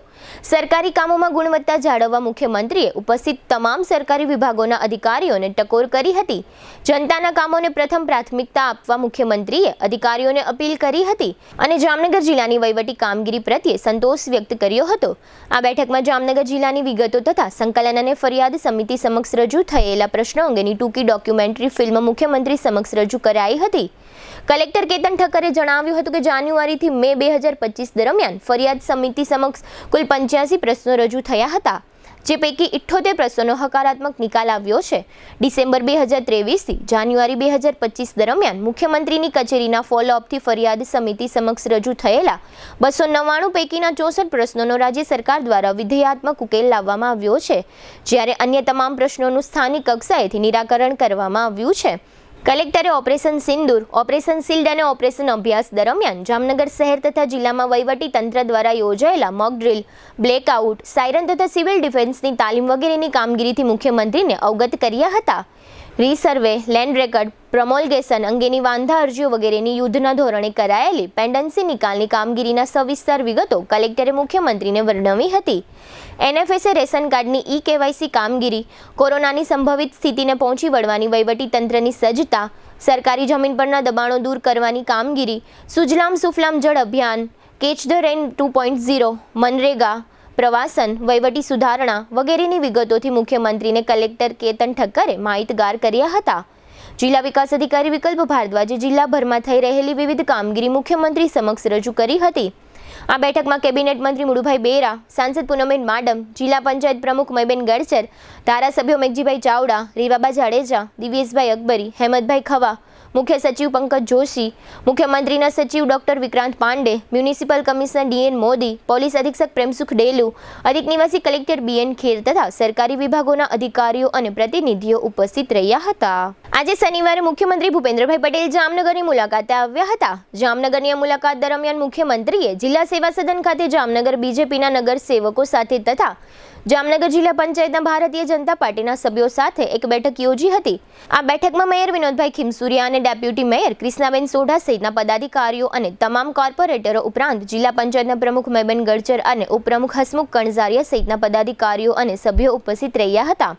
S1: સરકારી કામોમાં ગુણવત્તા જાળવવા મુખ્યમંત્રીએ ઉપસ્થિત તમામ સરકારી વિભાગોના અધિકારીઓને ટકોર કરી હતી. જનતાના કામોને પ્રથમ પ્રાથમિકતા આપવા મુખ્યમંત્રીએ અધિકારીઓને અપીલ કરી હતી અને જામનગર જિલ્લાની વહીવટી કામગીરી પ્રત્યે સંતોષ વ્યક્ત કર્યો હતો. આ બેઠકમાં જામનગર જિલ્લાની વિગતો તથા સંકલન અને ફરિયાદ સમિતિ સમક્ષ રજૂ થયેલા પ્રશ્નો અંગેની ટૂંકી ડોક્યુમેન્ટરી ફિલ્મ મુખ્યમંત્રી સમક્ષ રજૂ કરાઈ હતી. કલેક્ટર કેતન ઠક્કરે જણાવ્યું હતું કે જાન્યુઆરીથી મે 2025 દરમિયાન ફરિયાદ સમિતિ સમક્ષ કુલ 85 પ્રશ્નો રજૂ થયા હતા, જે પૈકી 78 પ્રશ્નોનો હકારાત્મક નિકાલ આવ્યો છે. ડિસેમ્બર 2023થી જાન્યુઆરી 2025 દરમિયાન મુખ્યમંત્રીની કચેરીના ફોલોઅપથી ફરિયાદ સમિતિ સમક્ષ રજૂ થયેલા 299 પૈકીના 64 પ્રશ્નોનો રાજ્ય સરકાર દ્વારા વિધેયાત્મક ઉકેલ લાવવામાં આવ્યો છે, જ્યારે અન્ય તમામ પ્રશ્નોનું સ્થાનિક કક્ષાએથી નિરાકરણ કરવામાં આવ્યું છે. કલેક્ટરે ઓપરેશન સિંદૂર, ઓપરેશન શિલ્ડ અને ઓપરેશન અભ્યાસ દરમિયાન જામનગર શહેર તથા જિલ્લામાં વહીવટી તંત્ર દ્વારા યોજાયેલા મોક ડ્રીલ, બ્લેકઆઉટ, સાયરન તથા સિવિલ ડિફેન્સની તાલીમ વગેરેની કામગીરીથી મુખ્યમંત્રીને અવગત કર્યા હતા. રીસર્વે, લેન્ડ રેકર્ડ, પ્રમોલ્ગેશન અંગેની વાંધા અરજીઓ વગેરેની યુદ્ધના ધોરણે કરાયેલી પેન્ડન્સી નિકાલની કામગીરીના સવિસ્તર વિગતો કલેક્ટરે મુખ્યમંત્રીને વર્ણવી હતી. NFSA રેશન કાર્ડની e-KYC કામગીરી, કોરોનાની સંભવિત સ્થિતિને પહોંચી વળવાની વહીવટી તંત્રની સજ્જતા, સરકારી જમીન પરના દબાણો દૂર કરવાની કામગીરી, સુજલામ સુફલામ જળ અભિયાન, કેચ ધ રેન 2.0, મનરેગા, પ્રવાસન, વહીવટી સુધારણા વગેરેની વિગતોથી મુખ્યમંત્રીને કલેક્ટર કેતન ઠક્કરે માહિતગાર કર્યા હતા. જિલ્લા વિકાસ અધિકારી વિકલ્પ ભારદ્વાજે જિલ્લાભરમાં થઈ રહેલી વિવિધ કામગીરી મુખ્યમંત્રી સમક્ષ રજૂ કરી હતી. આ બેઠકમાં કેબિનેટ મંત્રી મુળુભાઈ બેરા, સાંસદ પૂનમબેન માડમ, જિલ્લા પંચાયત પ્રમુખ મયબેન ગડચર, ધારાસભ્યો મેઘજીભાઈ ચાવડા, રીવાબા જાડેજા, દિવ્યેશભાઈ અકબરી, હેમતભાઈ ખવા, મુખ્ય સચિવ પંકજ જોશી, મુખ્યમંત્રીના સચિવ doctor Vikrant Pandey, municipal commissioner DN Modi, police અધિક્ષક પ્રેમસુખ ડેલુ, અધિક નિવાસી કલેક્ટર BN ખેર તથા સરકારી વિભાગોના અધિકારીઓ અને પ્રતિનિધિઓ ઉપસ્થિત રહ્યા હતા. આજે શનિવારે મુખ્યમંત્રી ભૂપેન્દ્રભાઈ પટેલ જામનગરની મુલાકાતે આવ્યા હતા. જામનગરની આ મુલાકાત દરમિયાન મુખ્યમંત્રીએ જિલ્લા સેવા સદન ખાતે જામનગર BJPના નગર સેવકો સાથે તથા જામનગર જિલ્લા પંચાયતના ભારતીય જનતા પાર્ટીના સભ્યો સાથે એક બેઠક યોજી હતી. આ બેઠકમાં મેયર વિનોદભાઈ ખીમસુરિયા અને ડેપ્યુટી મેયર કૃષ્ણાબેન સોઢા સહિતના પદાધિકારીઓ અને તમામ કોર્પોરેટરો ઉપરાંત જિલ્લા પંચાયતના પ્રમુખ મયબેન ગડચર અને ઉપપ્રમુખ હસમુખ કણઝારિયા સહિતના પદાધિકારીઓ અને સભ્યો ઉપસ્થિત રહ્યા હતા.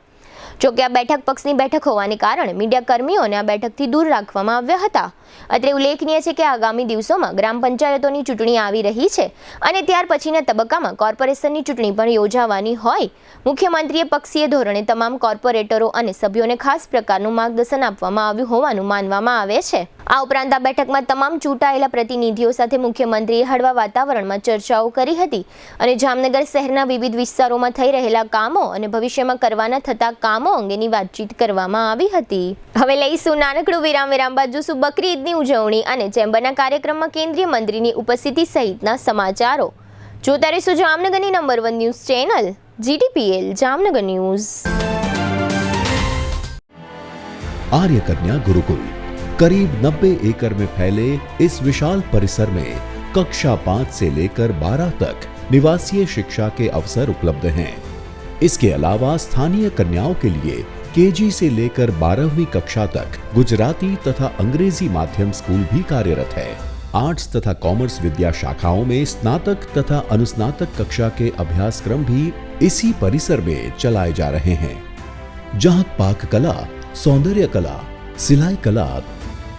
S1: જોકે આ બેઠક પક્ષની બેઠક હોવાને કારણે મીડિયા કર્મીઓને આ બેઠકથી દૂર રાખવામાં આવ્યા હતા. અત્રે ઉલ્લેખનીય છે કે આગામી દિવસોમાં ગ્રામ પંચાયતોની ચૂંટણી આવી રહી છે અને ત્યાર પછીના તબક્કામાં કોર્પોરેશનની ચૂંટણી પણ યોજાવાની હોય. મુખ્યમંત્રીએ પક્ષીય ધોરણે તમામ કોર્પોરેટરો અને સભ્યોને ખાસ પ્રકારનું માર્ગદર્શન આપવામાં આવ્યું હોવાનું માનવામાં આવે છે. આ ઉપરાંત આ બેઠકમાં તમામ ચૂંટાયેલા પ્રતિનિધિઓ સાથે મુખ્યમંત્રીએ હળવા વાતાવરણમાં ચર્ચાઓ કરી હતી અને જામનગર શહેરના વિવિધ વિસ્તારોમાં થઈ રહેલા કામો અને ભવિષ્યમાં કરવાના થતા કામો અંગેની વાતચીત કરવામાં આવી હતી. હવે લઈશું નાનકડું વિરામ બાદ જોશું બકરી ઈદની ઉજવણી અને ચેમ્બરના કાર્યક્રમમાં કેન્દ્રીય મંત્રીની ઉપસ્થિતિ સહિતના સમાચારો. જોતા રહીશું જામનગરની number 1 news channel GTPL Jamnagar news.
S6: Arya Kanya Gurukul करीब 90 एकड़ में फैले इस विशाल परिसर में कक्षा 5 से लेकर 12 तक निवासीय शिक्षा के अवसर उपलब्ध हैं. इसके अलावा स्थानीय कन्याओं के लिए KG से लेकर 12वीं कक्षा तक गुजराती तथा अंग्रेजी माध्यम स्कूल भी कार्यरत है. आर्ट्स तथा कॉमर्स विद्या शाखाओं में स्नातक तथा अनुस्नातक कक्षा के अभ्यासक्रम भी इसी परिसर में चलाए जा रहे हैं. जहां पाक कला, सौंदर्य कला, सिलाई कला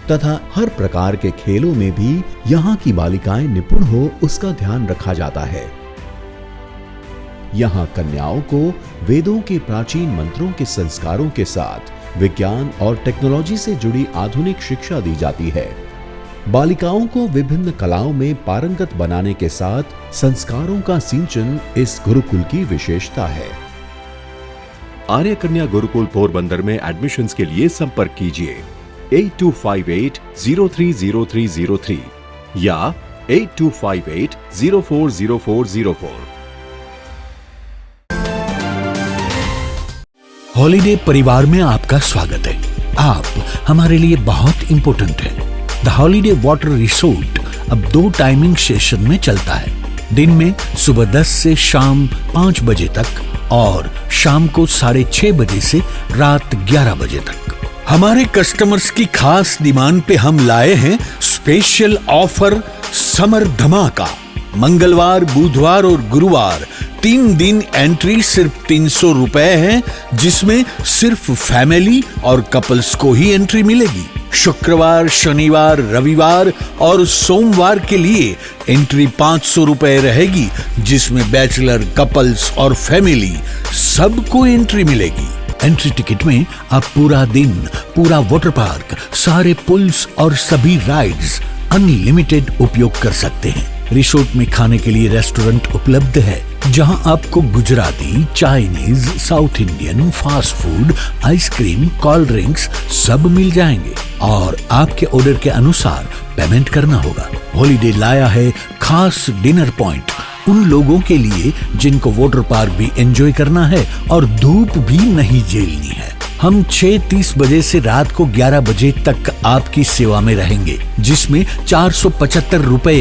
S6: तथा हर प्रकार के खेलों में भी यहाँ की बालिकाएं निपुण हो उसका ध्यान रखा जाता है. यहाँ कन्याओं को वेदों के प्राचीन मंत्रों के संस्कारों के साथ विज्ञान और टेक्नोलॉजी से जुड़ी आधुनिक शिक्षा दी जाती है. बालिकाओं को विभिन्न कलाओं में पारंगत बनाने के साथ संस्कारों का सिंचन इस गुरुकुल की विशेषता है. आर्य कन्या गुरुकुल पोरबंदर में एडमिशन्स के लिए संपर्क कीजिए 8258030303 या 8258040404.
S2: हॉलिडे परिवार में आपका स्वागत है. आप हमारे लिए बहुत इंपॉर्टेंट है. द हॉलिडे वाटर रिसोर्ट अब 2 टाइमिंग सेशन में चलता है. दिन में सुबह 10 से शाम 5 बजे तक और शाम को 6:30 बजे से रात 11 बजे तक. हमारे कस्टमर्स की खास डिमांड पे हम लाए हैं स्पेशल ऑफर समर धमाका. मंगलवार, बुधवार और गुरुवार 3 दिन एंट्री सिर्फ 300 रुपए है, जिसमें सिर्फ फैमिली और कपल्स को ही एंट्री मिलेगी. शुक्रवार, शनिवार, रविवार और सोमवार के लिए एंट्री 500 रुपए रहेगी, जिसमें बैचलर, कपल्स और फैमिली सबको एंट्री मिलेगी. एंट्री टिकट में आप पूरा दिन, पूरा वाटर पार्क, सारे पुल्स और सभी राइड्स अनलिमिटेड उपयोग कर सकते हैं. रिसोर्ट में खाने के लिए रेस्टोरेंट उपलब्ध है, जहां आपको Gujarati, Chinese, south Indian, fast food, ice cream, cold drinks सब मिल जाएंगे और आपके ऑर्डर के अनुसार पेमेंट करना होगा. हॉलिडे लाया है खास डिनर पॉइंट उन लोगों के लिए जिनको वाटर पार्क भी एंजॉय करना है और धूप भी नहीं झेलनी है. हम 6:30 बजे से रात को 11 बजे तक आपकी सेवा में रहेंगे, जिसमें 475 रुपए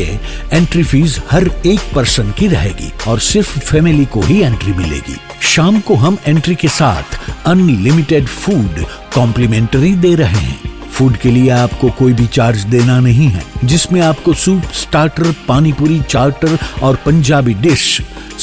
S2: एंट्री फीस हर एक पर्सन की रहेगी और सिर्फ फैमिली को ही एंट्री मिलेगी। शाम को हम एंट्री के साथ अनलिमिटेड फूड कॉम्प्लीमेंट्री दे रहे हैं। फूड के लिए आपको कोई भी चार्ज देना नहीं है, जिसमें आपको सूप, स्टार्टर, पानीपुरी, चार्टर और पंजाबी डिश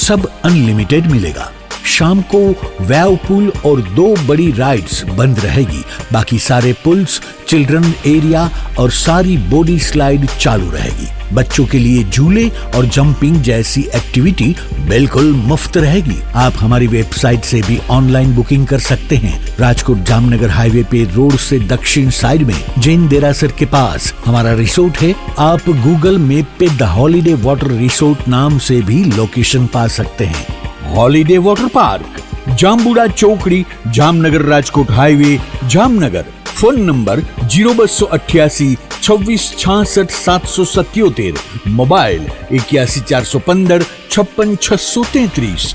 S2: सब अनलिमिटेड मिलेगा। शाम को वेव पूल और 2 बड़ी राइड्स बंद रहेगी, बाकी सारे पुल्स, चिल्ड्रन एरिया और सारी बॉडी स्लाइड चालू रहेगी। बच्चों के लिए झूले और जंपिंग जैसी एक्टिविटी बिल्कुल मुफ्त रहेगी। आप हमारी वेबसाइट से भी ऑनलाइन बुकिंग कर सकते हैं। राजकोट जामनगर हाईवे पे रोड से दक्षिण साइड में जैन देरासर के पास हमारा रिसोर्ट है। आप गूगल मैप पे द हॉलीडे वाटर रिसोर्ट नाम से भी लोकेशन पा सकते हैं। हॉलीडे वाटर पार्क, जाम्बुड़ा चौकड़ी, Jamnagar Rajkot highway, Jamnagar. Phone number 0288 26 66 777, mobile 81 415 56 633।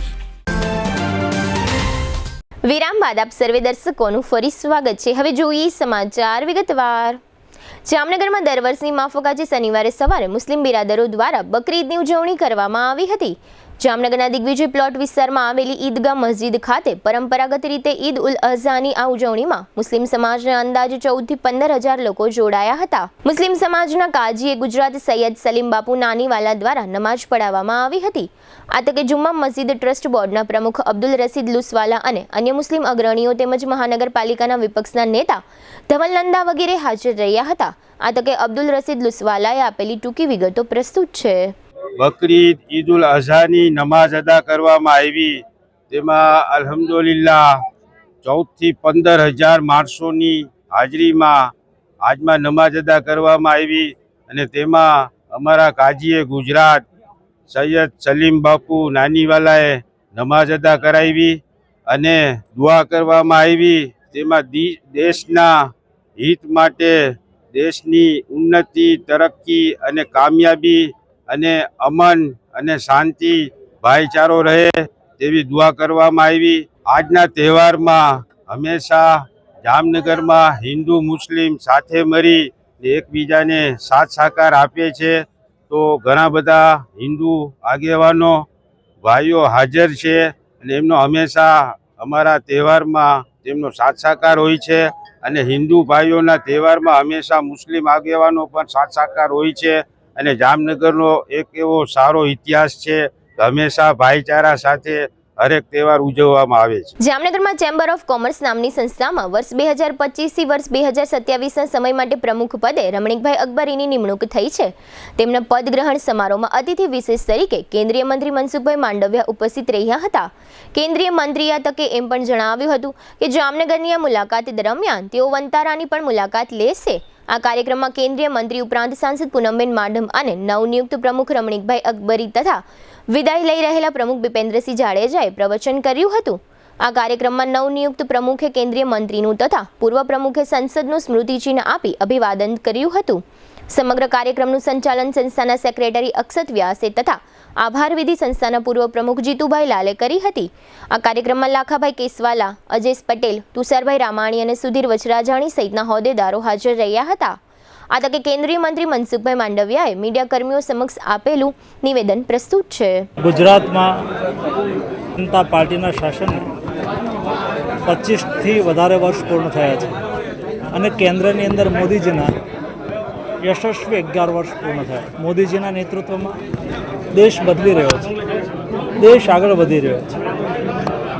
S1: વિરામ બાદ આપ સર્વે દર્શકોનું ફરી સ્વાગત છે। હવે જોઈએ સમાચાર વિગતવાર। જામનગરમાં દર વર્ષની માફક આજે શનિવારે સવારે મુસ્લિમ બિરાદરો દ્વારા બકરીદની ઉજવણી કરવામાં આવી હતી। જામનગરના દિગ્વિજય પ્લોટ વિસ્તારમાં આવેલી ઈદગાહ મસ્જિદ ખાતે પરંપરાગત રીતે ઈદ ઉલ અઝહાની આ ઉજવણીમાં મુસ્લિમ સમાજના અંદાજે 14 થી 15,000 લોકો જોડાયા હતા। મુસ્લિમ સમાજના કાજીએ ગુજરાત સૈયદ સલીમ બાપુ નાનીવાલા દ્વારા નમાજ પઢાવવામાં આવી હતી। આ તકે જુમ્મા મસ્જિદ ટ્રસ્ટ બોર્ડના પ્રમુખ અબ્દુલ રસીદ લુસવાલા અને અન્ય મુસ્લિમ અગ્રણીઓ તેમજ મહાનગરપાલિકાના વિપક્ષના નેતા ધવલ નંદા વગેરે હાજર રહ્યા હતા। આ તકે અબ્દુલ રસીદ લુસવાલાએ આપેલી ટૂંકી વિગતો પ્રસ્તુત છે।
S7: બકરીદ ઈદ ઉલ અઝહાની નમાઝ અદા કરવામાં આવી, તેમાં અલ્હમ્દુલિલ્લાહ 14 થી 15,000 માણસોની હાજરીમાં આજમાં નમાઝ અદા કરવામાં આવી અને તેમાં અમારા કાજીએ ગુજરાત સૈયદ સલીમ બાપુ નાનીવાલાએ નમાઝ અદા કરાવી અને દુઆ કરવામાં આવી। તેમાં દેશના હિત માટે, દેશની ઉન્નતિ, તરક્કી અને કામયાબી અને અમન અને શાંતિ ભાઈચારો રહે તેવી દુઆ કરવામાં આવી। આજના તહેવારમાં હંમેશા જામનગરમાં હિન્દુ મુસ્લિમ સાથે મળી એકબીજાને સાથ સહકાર આપે છે। તો ઘણા બધા હિન્દુ આગેવાનો ભાઈઓ હાજર છે અને એમનો હંમેશા અમારા તહેવારમાં તેમનો સાથ સહકાર હોય છે અને હિન્દુ ભાઈઓના તહેવારમાં હંમેશા મુસ્લિમ આગેવાનો પણ સાથ સહકાર હોય છે। અને જામનગરનો એક એવો સારો ઇતિહાસ છે કે હંમેશા ભાઈચારા સાથે હરેક તહેવાર ઉજવવામાં આવે છે।
S1: જામનગરમાં ચેમ્બર ઓફ કોમર્સ નામની સંસ્થામાં વર્ષ 2025 થી વર્ષ 2027ના સમય માટે પ્રમુખ પદે રમણીકભાઈ અકબરીની નિમણૂક થઈ છે। તેમના પદ ગ્રહણ સમારોહમાં અતિથિ વિશેષ તરીકે કેન્દ્રીય મંત્રી મનસુખભાઈ માંડવિયા ઉપસ્થિત રહ્યા હતા। કેન્દ્રીય મંત્રીએ આ તકે એમ પણ જણાવ્યું હતું કે જામનગરની આ મુલાકાત દરમિયાન તેઓ વંતારાની પણ મુલાકાત લેશે। આ કાર્યક્રમમાં કેન્દ્રીય મંત્રી ઉપરાંત સાંસદ પૂનમબેન માડમ અને નવનિયુક્ત પ્રમુખ રમણીકભાઈ અકબરી તથા વિદાય લઈ રહેલા પ્રમુખ ભૂપેન્દ્રસિંહ જાડેજાએ પ્રવચન કર્યું હતું। આ કાર્યક્રમમાં નવનિયુક્ત પ્રમુખે કેન્દ્રીય મંત્રીનું તથા પૂર્વ પ્રમુખે સંસદનું સ્મૃતિચિહ્ન આપી અભિવાદન કર્યું હતું। સમગ્ર કાર્યક્રમનું સંચાલન સંસ્થાના સેક્રેટરી અક્ષત વ્યાસે તથા આભાર વિધિ સંસ્થાના પૂર્વ પ્રમુખ જીતુભાઈ લાલે કરી હતી। આ કાર્યક્રમમાં લાખાભાઈ કેસવાલા, અજેશ પટેલ, તુષારભાઈ રામાણી અને સુધીર વચરાજાણી સહિતના હોદ્દેદારો હાજર રહ્યા હતા। આ તકે કેન્દ્રીય મંત્રી મનસુખભાઈ માંડવિયાએ મીડિયા કર્મીઓ સમક્ષ આપેલું નિવેદન પ્રસ્તુત છે।
S8: ગુજરાતમાં જનતા પાર્ટીના શાસનને 25થી વધારે વર્ષ પૂર્ણ થયા છે અને કેન્દ્રની અંદર મોદીજીના યશસ્વી 11 વર્ષ પૂર્ણ થયા। મોદીજીના નેતૃત્વમાં દેશ બદલી રહ્યો છે, દેશ આગળ વધી રહ્યો છે,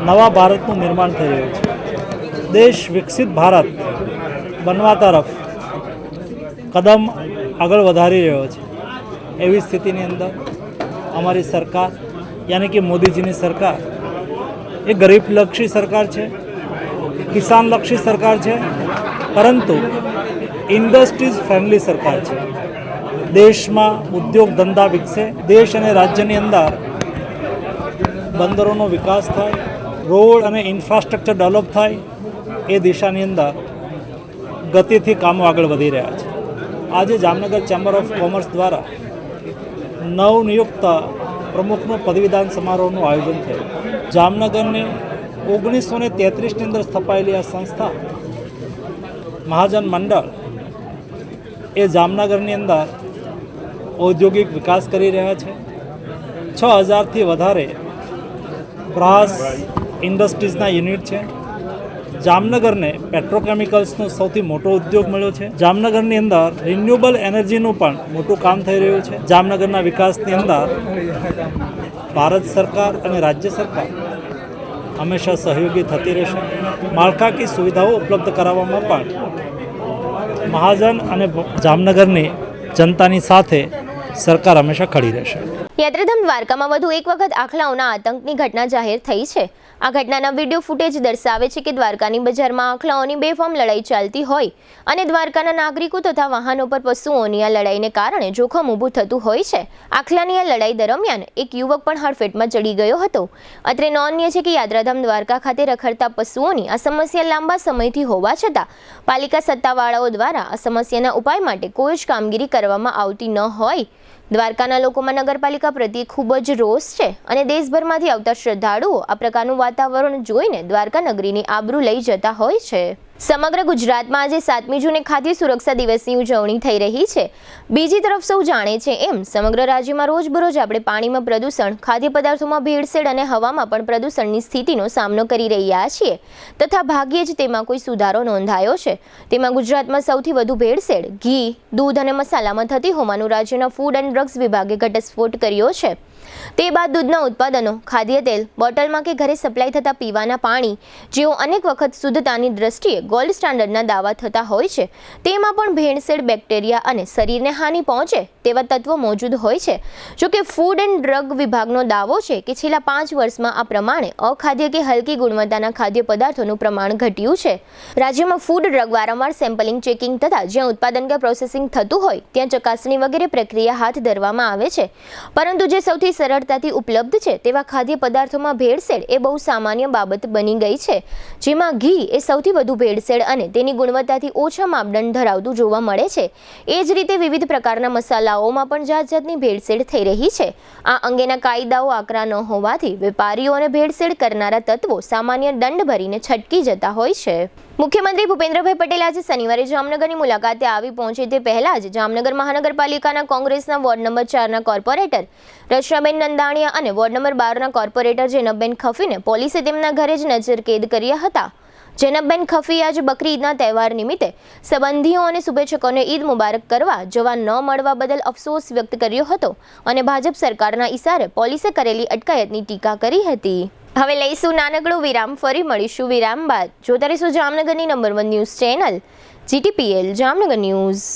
S8: નવા ભારતનું નિર્માણ થઈ રહ્યું છે, દેશ વિકસિત ભારત બનવા તરફ કદમ આગળ વધારી રહ્યો છે। એવી સ્થિતિની અંદર અમારી સરકાર યાની કે મોદીજીની સરકાર એ ગરીબલક્ષી સરકાર છે, કિસાનલક્ષી સરકાર છે, પરંતુ ઇન્ડસ્ટ્રીઝ ફ્રેન્ડલી સરકાર છે। દેશમાં ઉદ્યોગ ધંધા વિકસે, દેશ અને રાજ્યની અંદર બંદરોનો વિકાસ થાય, રોડ અને ઇન્ફ્રાસ્ટ્રક્ચર ડેવલપ થાય, એ દિશાની અંદર ગતિથી કામો આગળ વધી રહ્યા છે। આજે જામનગર ચેમ્બર ઓફ કોમર્સ દ્વારા નવનિયુક્ત પ્રમુખનો પદવીદાન સમારોહનું આયોજન થયું। જામનગરની 1933ની અંદર સ્થપાયેલી આ સંસ્થા મહાજન મંડળ એ જામનગરની અંદર ઔદ્યોગિક વિકાસ કરી રહ્યા છે. 6000થી વધારે બ્રાસ ઇન્ડસ્ટ્રીઝના યુનિટ છે. જામનગરને પેટ્રોકેમિકલ્સનો સૌથી મોટો ઉદ્યોગ મળ્યો છે. જામનગરની અંદર રિન્યુએબલ એનર્જીનું પણ મોટું કામ થઈ રહ્યું છે. જામનગરના વિકાસની અંદર ભારત સરકાર અને રાજ્ય સરકાર હંમેશા સહયોગી થતી રહેશે. માળખાકીય સુવિધાઓ ઉપલબ્ધ કરાવવામાં પણ મહાજન અને જામનગરની જનતાની સાથે સરકાર હંમેશા ખડી રહેશે.
S1: યાત્રાધામ દ્વારકામાં વધુ એક વખત આખલાઓના આતંકની ઘટના જાહેર થઈ છે. આ ઘટનાના વિડીયો ફૂટેજ દર્શાવે છે કે દ્વારકાની બજારમાં આખલાઓની બેફામ લડાઈ ચાલતી હોય અને દ્વારકાના નાગરિકો તથા વાહનો પર પશુઓની આ લડાઈને કારણે જોખમ ઊભું થતું હોય છે. આખલાની આ લડાઈ દરમિયાન એક યુવક પણ હડફેટમાં ચડી ગયો હતો. અત્રે નોંધનીય છે કે યાત્રાધામ દ્વારકા ખાતે રખડતા પશુઓની આ સમસ્યા લાંબા સમયથી હોવા છતાં પાલિકા સત્તાવાળાઓ દ્વારા આ સમસ્યાના ઉપાય માટે કોઈ જ કામગીરી કરવામાં આવતી ન હોય. દ્વારકાના લોકોમાં નગરપાલિકા પ્રત્યે ખૂબ જ રોષ છે અને દેશભરમાંથી આવતા શ્રદ્ધાળુઓ આ પ્રકારનું વાતાવરણ જોઈને દ્વારકા નગરીની આબરૂ લઈ જતા હોય છે. સમગ્ર ગુજરાતમાં આજે 7મી જૂને ખાદ્ય સુરક્ષા દિવસની ઉજવણી થઈ રહી છે. બીજી તરફ સૌ જાણે છે એમ સમગ્ર રાજ્યમાં રોજબરોજ આપણે પાણીમાં પ્રદૂષણ, ખાદ્ય પદાર્થોમાં ભેળસેળ અને હવામાં પણ પ્રદૂષણની સ્થિતિનો સામનો કરી રહ્યા છીએ તથા ભાગ્યે જ તેમાં કોઈ સુધારો નોંધાયો છે. તેમાં ગુજરાતમાં સૌથી વધુ ભેળસેળ ઘી, દૂધ અને મસાલામાં થતી હોવાનું રાજ્યના ફૂડ એન્ડ ડ્રગ્સ વિભાગે ઘટસ્ફોટ કર્યો છે. તે બાદ દૂધના ઉત્પાદનો, ખાદ્ય તેલ, બોટલમાં કે ઘરે સપ્લાય થતા પીવાના પાણી જેઓ અનેક વખત શુદ્ધતાની દ્રષ્ટિએ ગોલ્ડ સ્ટાન્ડર્ડના દાવા થતા હોય છે તેમાં પણ ભેળસેળ, બેક્ટેરિયા અને શરીરને હાનિ પહોંચે તેવા તત્વો મોજૂદ હોય છે. જો કે ફૂડ એન્ડ ડ્રગ વિભાગનો દાવો છે કે છેલ્લા 5 વર્ષમાં આ પ્રમાણે અખાદ્ય કે હલકી ગુણવત્તાના ખાદ્ય પદાર્થોનું પ્રમાણ ઘટ્યું છે. રાજ્યમાં ફૂડ ડ્રગ વારંવાર સેમ્પલિંગ, ચેકિંગ તથા જ્યાં ઉત્પાદન કે પ્રોસેસિંગ થતું હોય ત્યાં ચકાસણી વગેરે પ્રક્રિયા હાથ ધરવામાં આવે છે. પરંતુ જે સૌથી સરળતાથી ઉપલબ્ધ છે તેવા ખાદ્ય પદાર્થોમાં ભેળસેળ એ બહુ સામાન્ય બાબત બની ગઈ છે. જેમાં ઘી એ સૌથી વધુ ભેળસેળ અને તેની ગુણવત્તાથી ઓછા માપદંડ ધરાવતું જોવા મળે છે. એ જ રીતે વિવિધ પ્રકારના મસાલાઓમાં પણ જાતજાતની ભેળસેળ થઈ રહી છે. આ અંગેના કાયદાઓ આકરા ન હોવાથી વેપારીઓ અને ભેળસેળ કરનારા તત્વો સામાન્ય દંડ ભરીને છટકી જતા હોય છે. મુખ્યમંત્રી ભૂપેન્દ્રભાઈ પટેલ આજે શનિવારે જામનગરની મુલાકાતે આવી પહોંચે તે પહેલા જ જામનગર મહાનગરપાલિકાના કોંગ્રેસના વોર્ડ નંબર 4ના કોર્પોરેટર રચનાબેન નંદાણીયા અને વોર્ડ નંબર 12ના કોર્પોરેટર જેનબબેન ખફીને પોલીસે તેમના ઘરે જ નજરકેદ કર્યા હતા. જેનબબેન ખફી આજે બકરી ઈદના તહેવાર નિમિત્તે સંબંધીઓ અને શુભેચ્છકોને ઈદ મુબારક કરવા જવા ન મળવા બદલ અફસોસ વ્યક્ત કર્યો હતો અને ભાજપ સરકારના ઇશારે પોલીસે કરેલી અટકાયતની ટીકા કરી હતી. હવે લઈશું નાનકડો વિરામ, ફરી મળીશું વિરામ બાદ. જોતા રહીશું જામનગરની number 1 news channel GTPL Jamnagar news.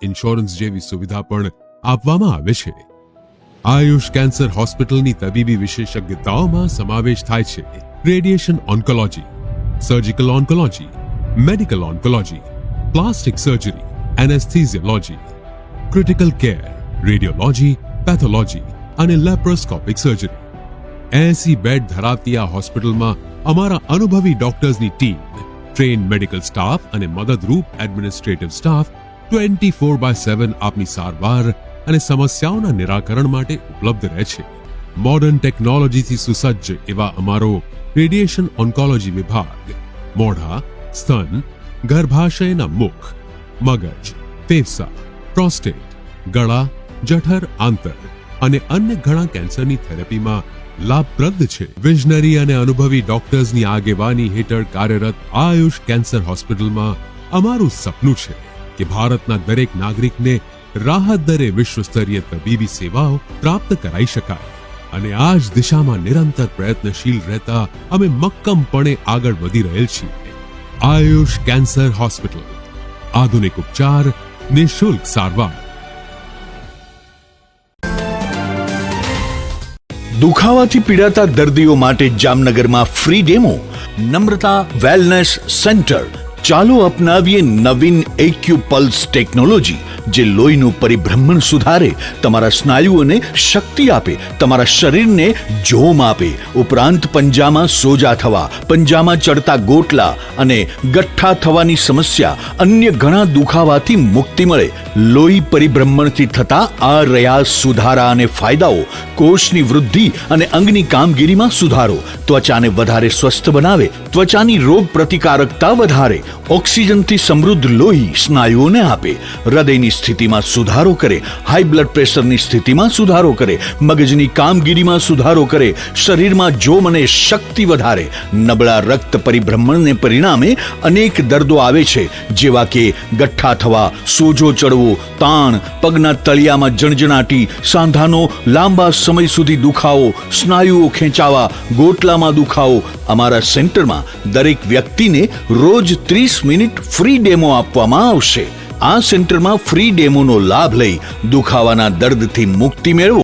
S9: Insurance જેવી સુવિધા પણ આપવામાં આવે છે. આયુષ કેન્સર હોસ્પિટલની તબીબી વિશેષજ્ઞતાઓમાં સમાવેશ થાય છે radiation oncology, surgical oncology, medical oncology, plastic surgery, anaesthesiology, critical care, radiology, pathology અને લેપ્રોસ્કોપિક સર્જરી. 80 બેડ ધરાવતી આ હોસ્પિટલમાં અમારા અનુભવી ડોક્ટર્સની ટીમ, ટ્રેન મેડિકલ સ્ટાફ અને મદદરૂપ એડમિનિસ્ટ્રેટિવ સ્ટાફ 24/7 આપની સારવાર અને સમસ્યાઓના નિરાકરણ માટે ઉપલબ્ધ રહે છે. મોડર્ન ટેકનોલોજીથી સુસજ્જ એવા અમારો રેડિયેશન ઓન્કોલોજી વિભાગ મોઢા, સ્તન, ગર્ભાશયના મુખ, મગજ, ફેફસા, પ્રોસ્ટેટ, ગળા, જઠર, આંતર અને અન્ય ઘણા કેન્સરની થેરેપીમાં લાભપ્રદ છે. વિઝનરી અને અનુભવી ડોક્ટર્સની આગેવાની હેઠળ કાર્યરત આયુષ કેન્સર હોસ્પિટલમાં અમારું સપનું છે કે ભારતના દરેક નાગરિકને રાહત દરે વિશ્વસ્તરીય તબીબી સેવાઓ પ્રાપ્ત કરાઈ શકાય અને આ જ દિશામાં નિરંતર પ્રયત્નશીલ રહેતા અમે મક્કમપણે આગળ વધી રહેલ છીએ. આયુષ કેન્સર હોસ્પિટલ, આધુનિક ઉપચાર, નિઃશુલ્ક સારવાર.
S2: દુખાવાથી પીડાતા દર્દીઓ માટે જામનગરમાં ફ્રી ડેમો. નમ્રતા વેલનેસ સેન્ટર. ચાલો અપનાવીએ નવીન એક્યુપલ્સ ટેકનોલોજી, જે લોહીનું પરિભ્રમણ સુધારે, તમારા સ્નાયુઓને શક્તિ આપે, તમારા શરીરને જોમ આપે. ઉપરાંત પંજામાં સોજા થવા, પંજામાં ચડતા ગોટલા અને ગઠ્ઠા થવાની સમસ્યા, અન્ય ઘણા દુખાવાથી મુક્તિ મળે. લોહી પરિભ્રમણથી થતા આ રહ્યા સુધારા અને ફાયદાઓ. કોષની વૃદ્ધિ અને અંગની કામગીરીમાં સુધારો, ત્વચાને વધારે સ્વસ્થ બનાવે, ત્વચાની રોગ પ્રતિકારકતા વધારે, ઓક્સિજનથી સમૃદ્ધ લોહી સ્નાયુઓને આપે, હૃદયની સ્થિતિમાં સુધારો કરે, હાઈ બ્લડ પ્રેશરની સ્થિતિમાં સુધારો કરે, મગજની કામગીરીમાં સુધારો કરે, શરીરમાં જોમ અને શક્તિ વધારે. નબળા રક્ત પરિભ્રમણને પરિણામે અનેક દર્દો આવે છે, જેવા કે ગઠ્ઠા થવા, સોજો ચડવો, તાણ, પગના તળિયામાં જણજણાટી, સાંધાનો લાંબા સમય સુધી દુખાવો, સ્નાયુઓ ખેંચાવા, ગોટલામાં દુખાવો. અમારા સેન્ટરમાં દરેક વ્યક્તિને રોજ 30 મિનિટ ફ્રી ડેમો આપવામાં આવશે. આ સેન્ટરમાં ફ્રી ડેમોનો લાભ લઈ દુખાવાના દર્દથી મુક્તિ મેળવો.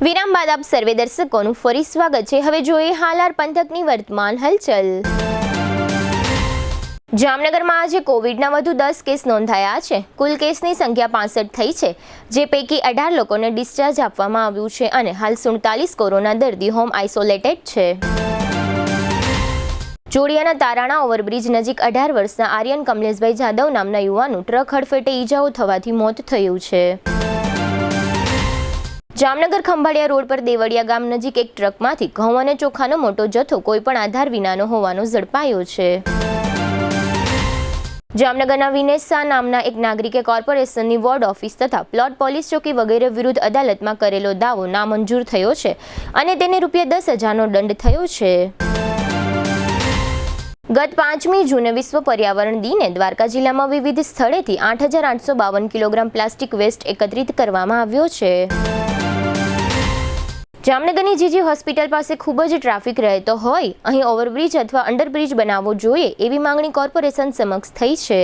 S1: વિરામ બાદ આપ સર્વે દર્શકોનું ફરી સ્વાગત છે. હવે જોઈએ હાલાર પંથકની વર્તમાન હલચલ. જામનગરમાં આજે કોવિડના વધુ 10 કેસ નોંધાયા છે. કુલ કેસની સંખ્યા 65 થઈ છે, જે પૈકી 18 લોકોને ડિસ્ચાર્જ આપવામાં આવ્યું છે અને હાલ 47 કોરોના દર્દી હોમ આઇસોલેટેડ છે. જોડિયાના તારાણા ઓવરબ્રિજ નજીક 18 વર્ષના આર્યન કમલેશભાઈ જાદવ નામના યુવાનનું ટ્રક હડફેટે ઈજાઓ થવાથી મોત થયું છે. જામનગર ખંભાળિયા રોડ પર દેવળિયા ગામ નજીક એક ટ્રકમાંથી ઘઉં અને ચોખાનો મોટો જથ્થો કોઈપણ આધાર વિનાનો હોવાનો ઝડપાયો છે. જામનગરના વિનેશા નામના એક નાગરિકે કોર્પોરેશનની વોર્ડ ઓફિસ તથા પ્લોટ પોલીસ ચોકી વગેરે વિરુદ્ધ અદાલતમાં કરેલો દાવો નામંજૂર થયો છે અને તેને ₹10,000નો દંડ થયો છે. ગત 5મી જૂને વિશ્વ પર્યાવરણ દિને દ્વારકા જિલ્લામાં વિવિધ સ્થળેથી 8,852 કિલોગ્રામ પ્લાસ્ટિક વેસ્ટ એકત્રિત કરવામાં આવ્યો છે. જામનગરની જીજી હોસ્પિટલ પાસે ખૂબ જ ટ્રાફિક રહેતો હોય અહીં ઓવરબ્રિજ અથવા અંડરબ્રિજ બનાવવો જોઈએ એવી માંગણી કોર્પોરેશન સમક્ષ થઈ છે.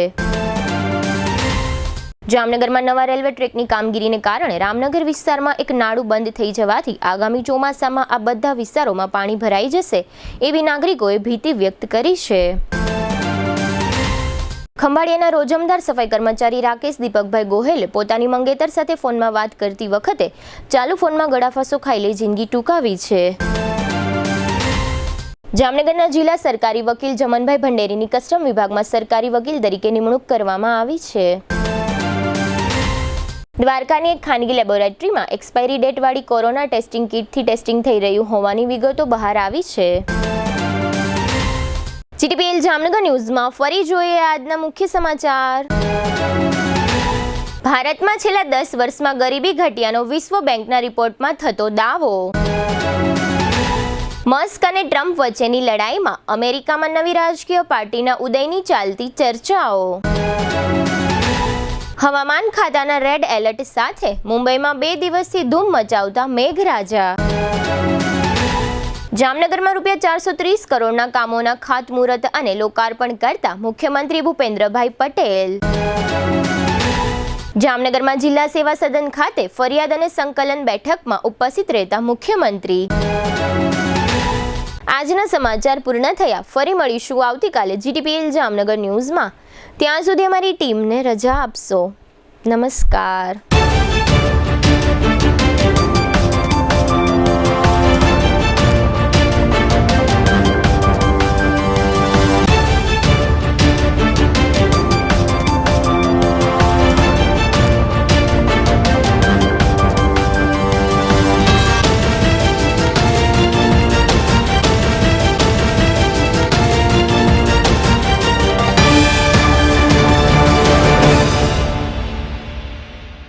S1: જામનગરમાં નવા રેલવે ટ્રેકની કામગીરીને કારણે રામનગર વિસ્તારમાં એક નાળું બંધ થઈ જવાથી આગામી ચોમાસામાં આ બધા વિસ્તારોમાં પાણી ભરાઈ જશે એવી નાગરિકોએ ભીતિ વ્યક્ત કરી છે. ખંભાળિયાના રોજમદાર સફાઈ કર્મચારી રાકેશ દીપકભાઈ ગોહેલે પોતાની મંગેતર સાથે ફોનમાં વાત કરતી વખતે ચાલુ ફોનમાં ગળાફાંસો ખાઈ લઈ જિંદગી ટૂંકાવી છે. જામનગરના જિલ્લા સરકારી વકીલ જમનભાઈ ભંડેરીની કસ્ટમ વિભાગમાં સરકારી વકીલ તરીકે નિમણૂક કરવામાં આવી છે. દ્વારકાની એક ખાનગી લેબોરેટરીમાં એક્સપાયરી ડેટવાળી કોરોના ટેસ્ટિંગ કિટથી ટેસ્ટિંગ થઈ રહ્યું હોવાની વિગતો બહાર આવી છે. જીટીપીએલ જામનગર ન્યૂઝમાં ફરી જોઈએ આજના મુખ્ય સમાચાર. ભારતમાં છેલ્લા 10 વર્ષમાં ગરીબી ઘટ્યાનો વિશ્વ બેંકના રિપોર્ટમાં થતો દાવો. મસ્ક અને ટ્રમ્પ વચ્ચેની લડાઈમાં અમેરિકામાં નવી રાજકીય પાર્ટીના ઉદયની ચાલતી ચર્ચાઓ. હવામાન ખાતાના રેડ એલર્ટ સાથે મુંબઈમાં 2 દિવસથી ધૂમ મચાવતા મેઘરાજા. જામનગરમાં ₹430 કરોડના કામોના ખાતમુહૂર્ત અને લોકાર્પણ કરતા મુખ્યમંત્રી ભૂપેન્દ્રભાઈ પટેલ. જામનગરમાં જિલ્લા સેવા સદન ખાતે ફરિયાદ અને સંકલન બેઠકમાં ઉપસ્થિત રહેતા મુખ્યમંત્રી. આજના સમાચાર પૂર્ણ થયા. ફરી મળીશું આવતીકાલે જીટીપીએલ જામનગર ન્યૂઝમાં. ત્યાં સુધી અમારી ટીમને રજા આપશો. નમસ્કાર.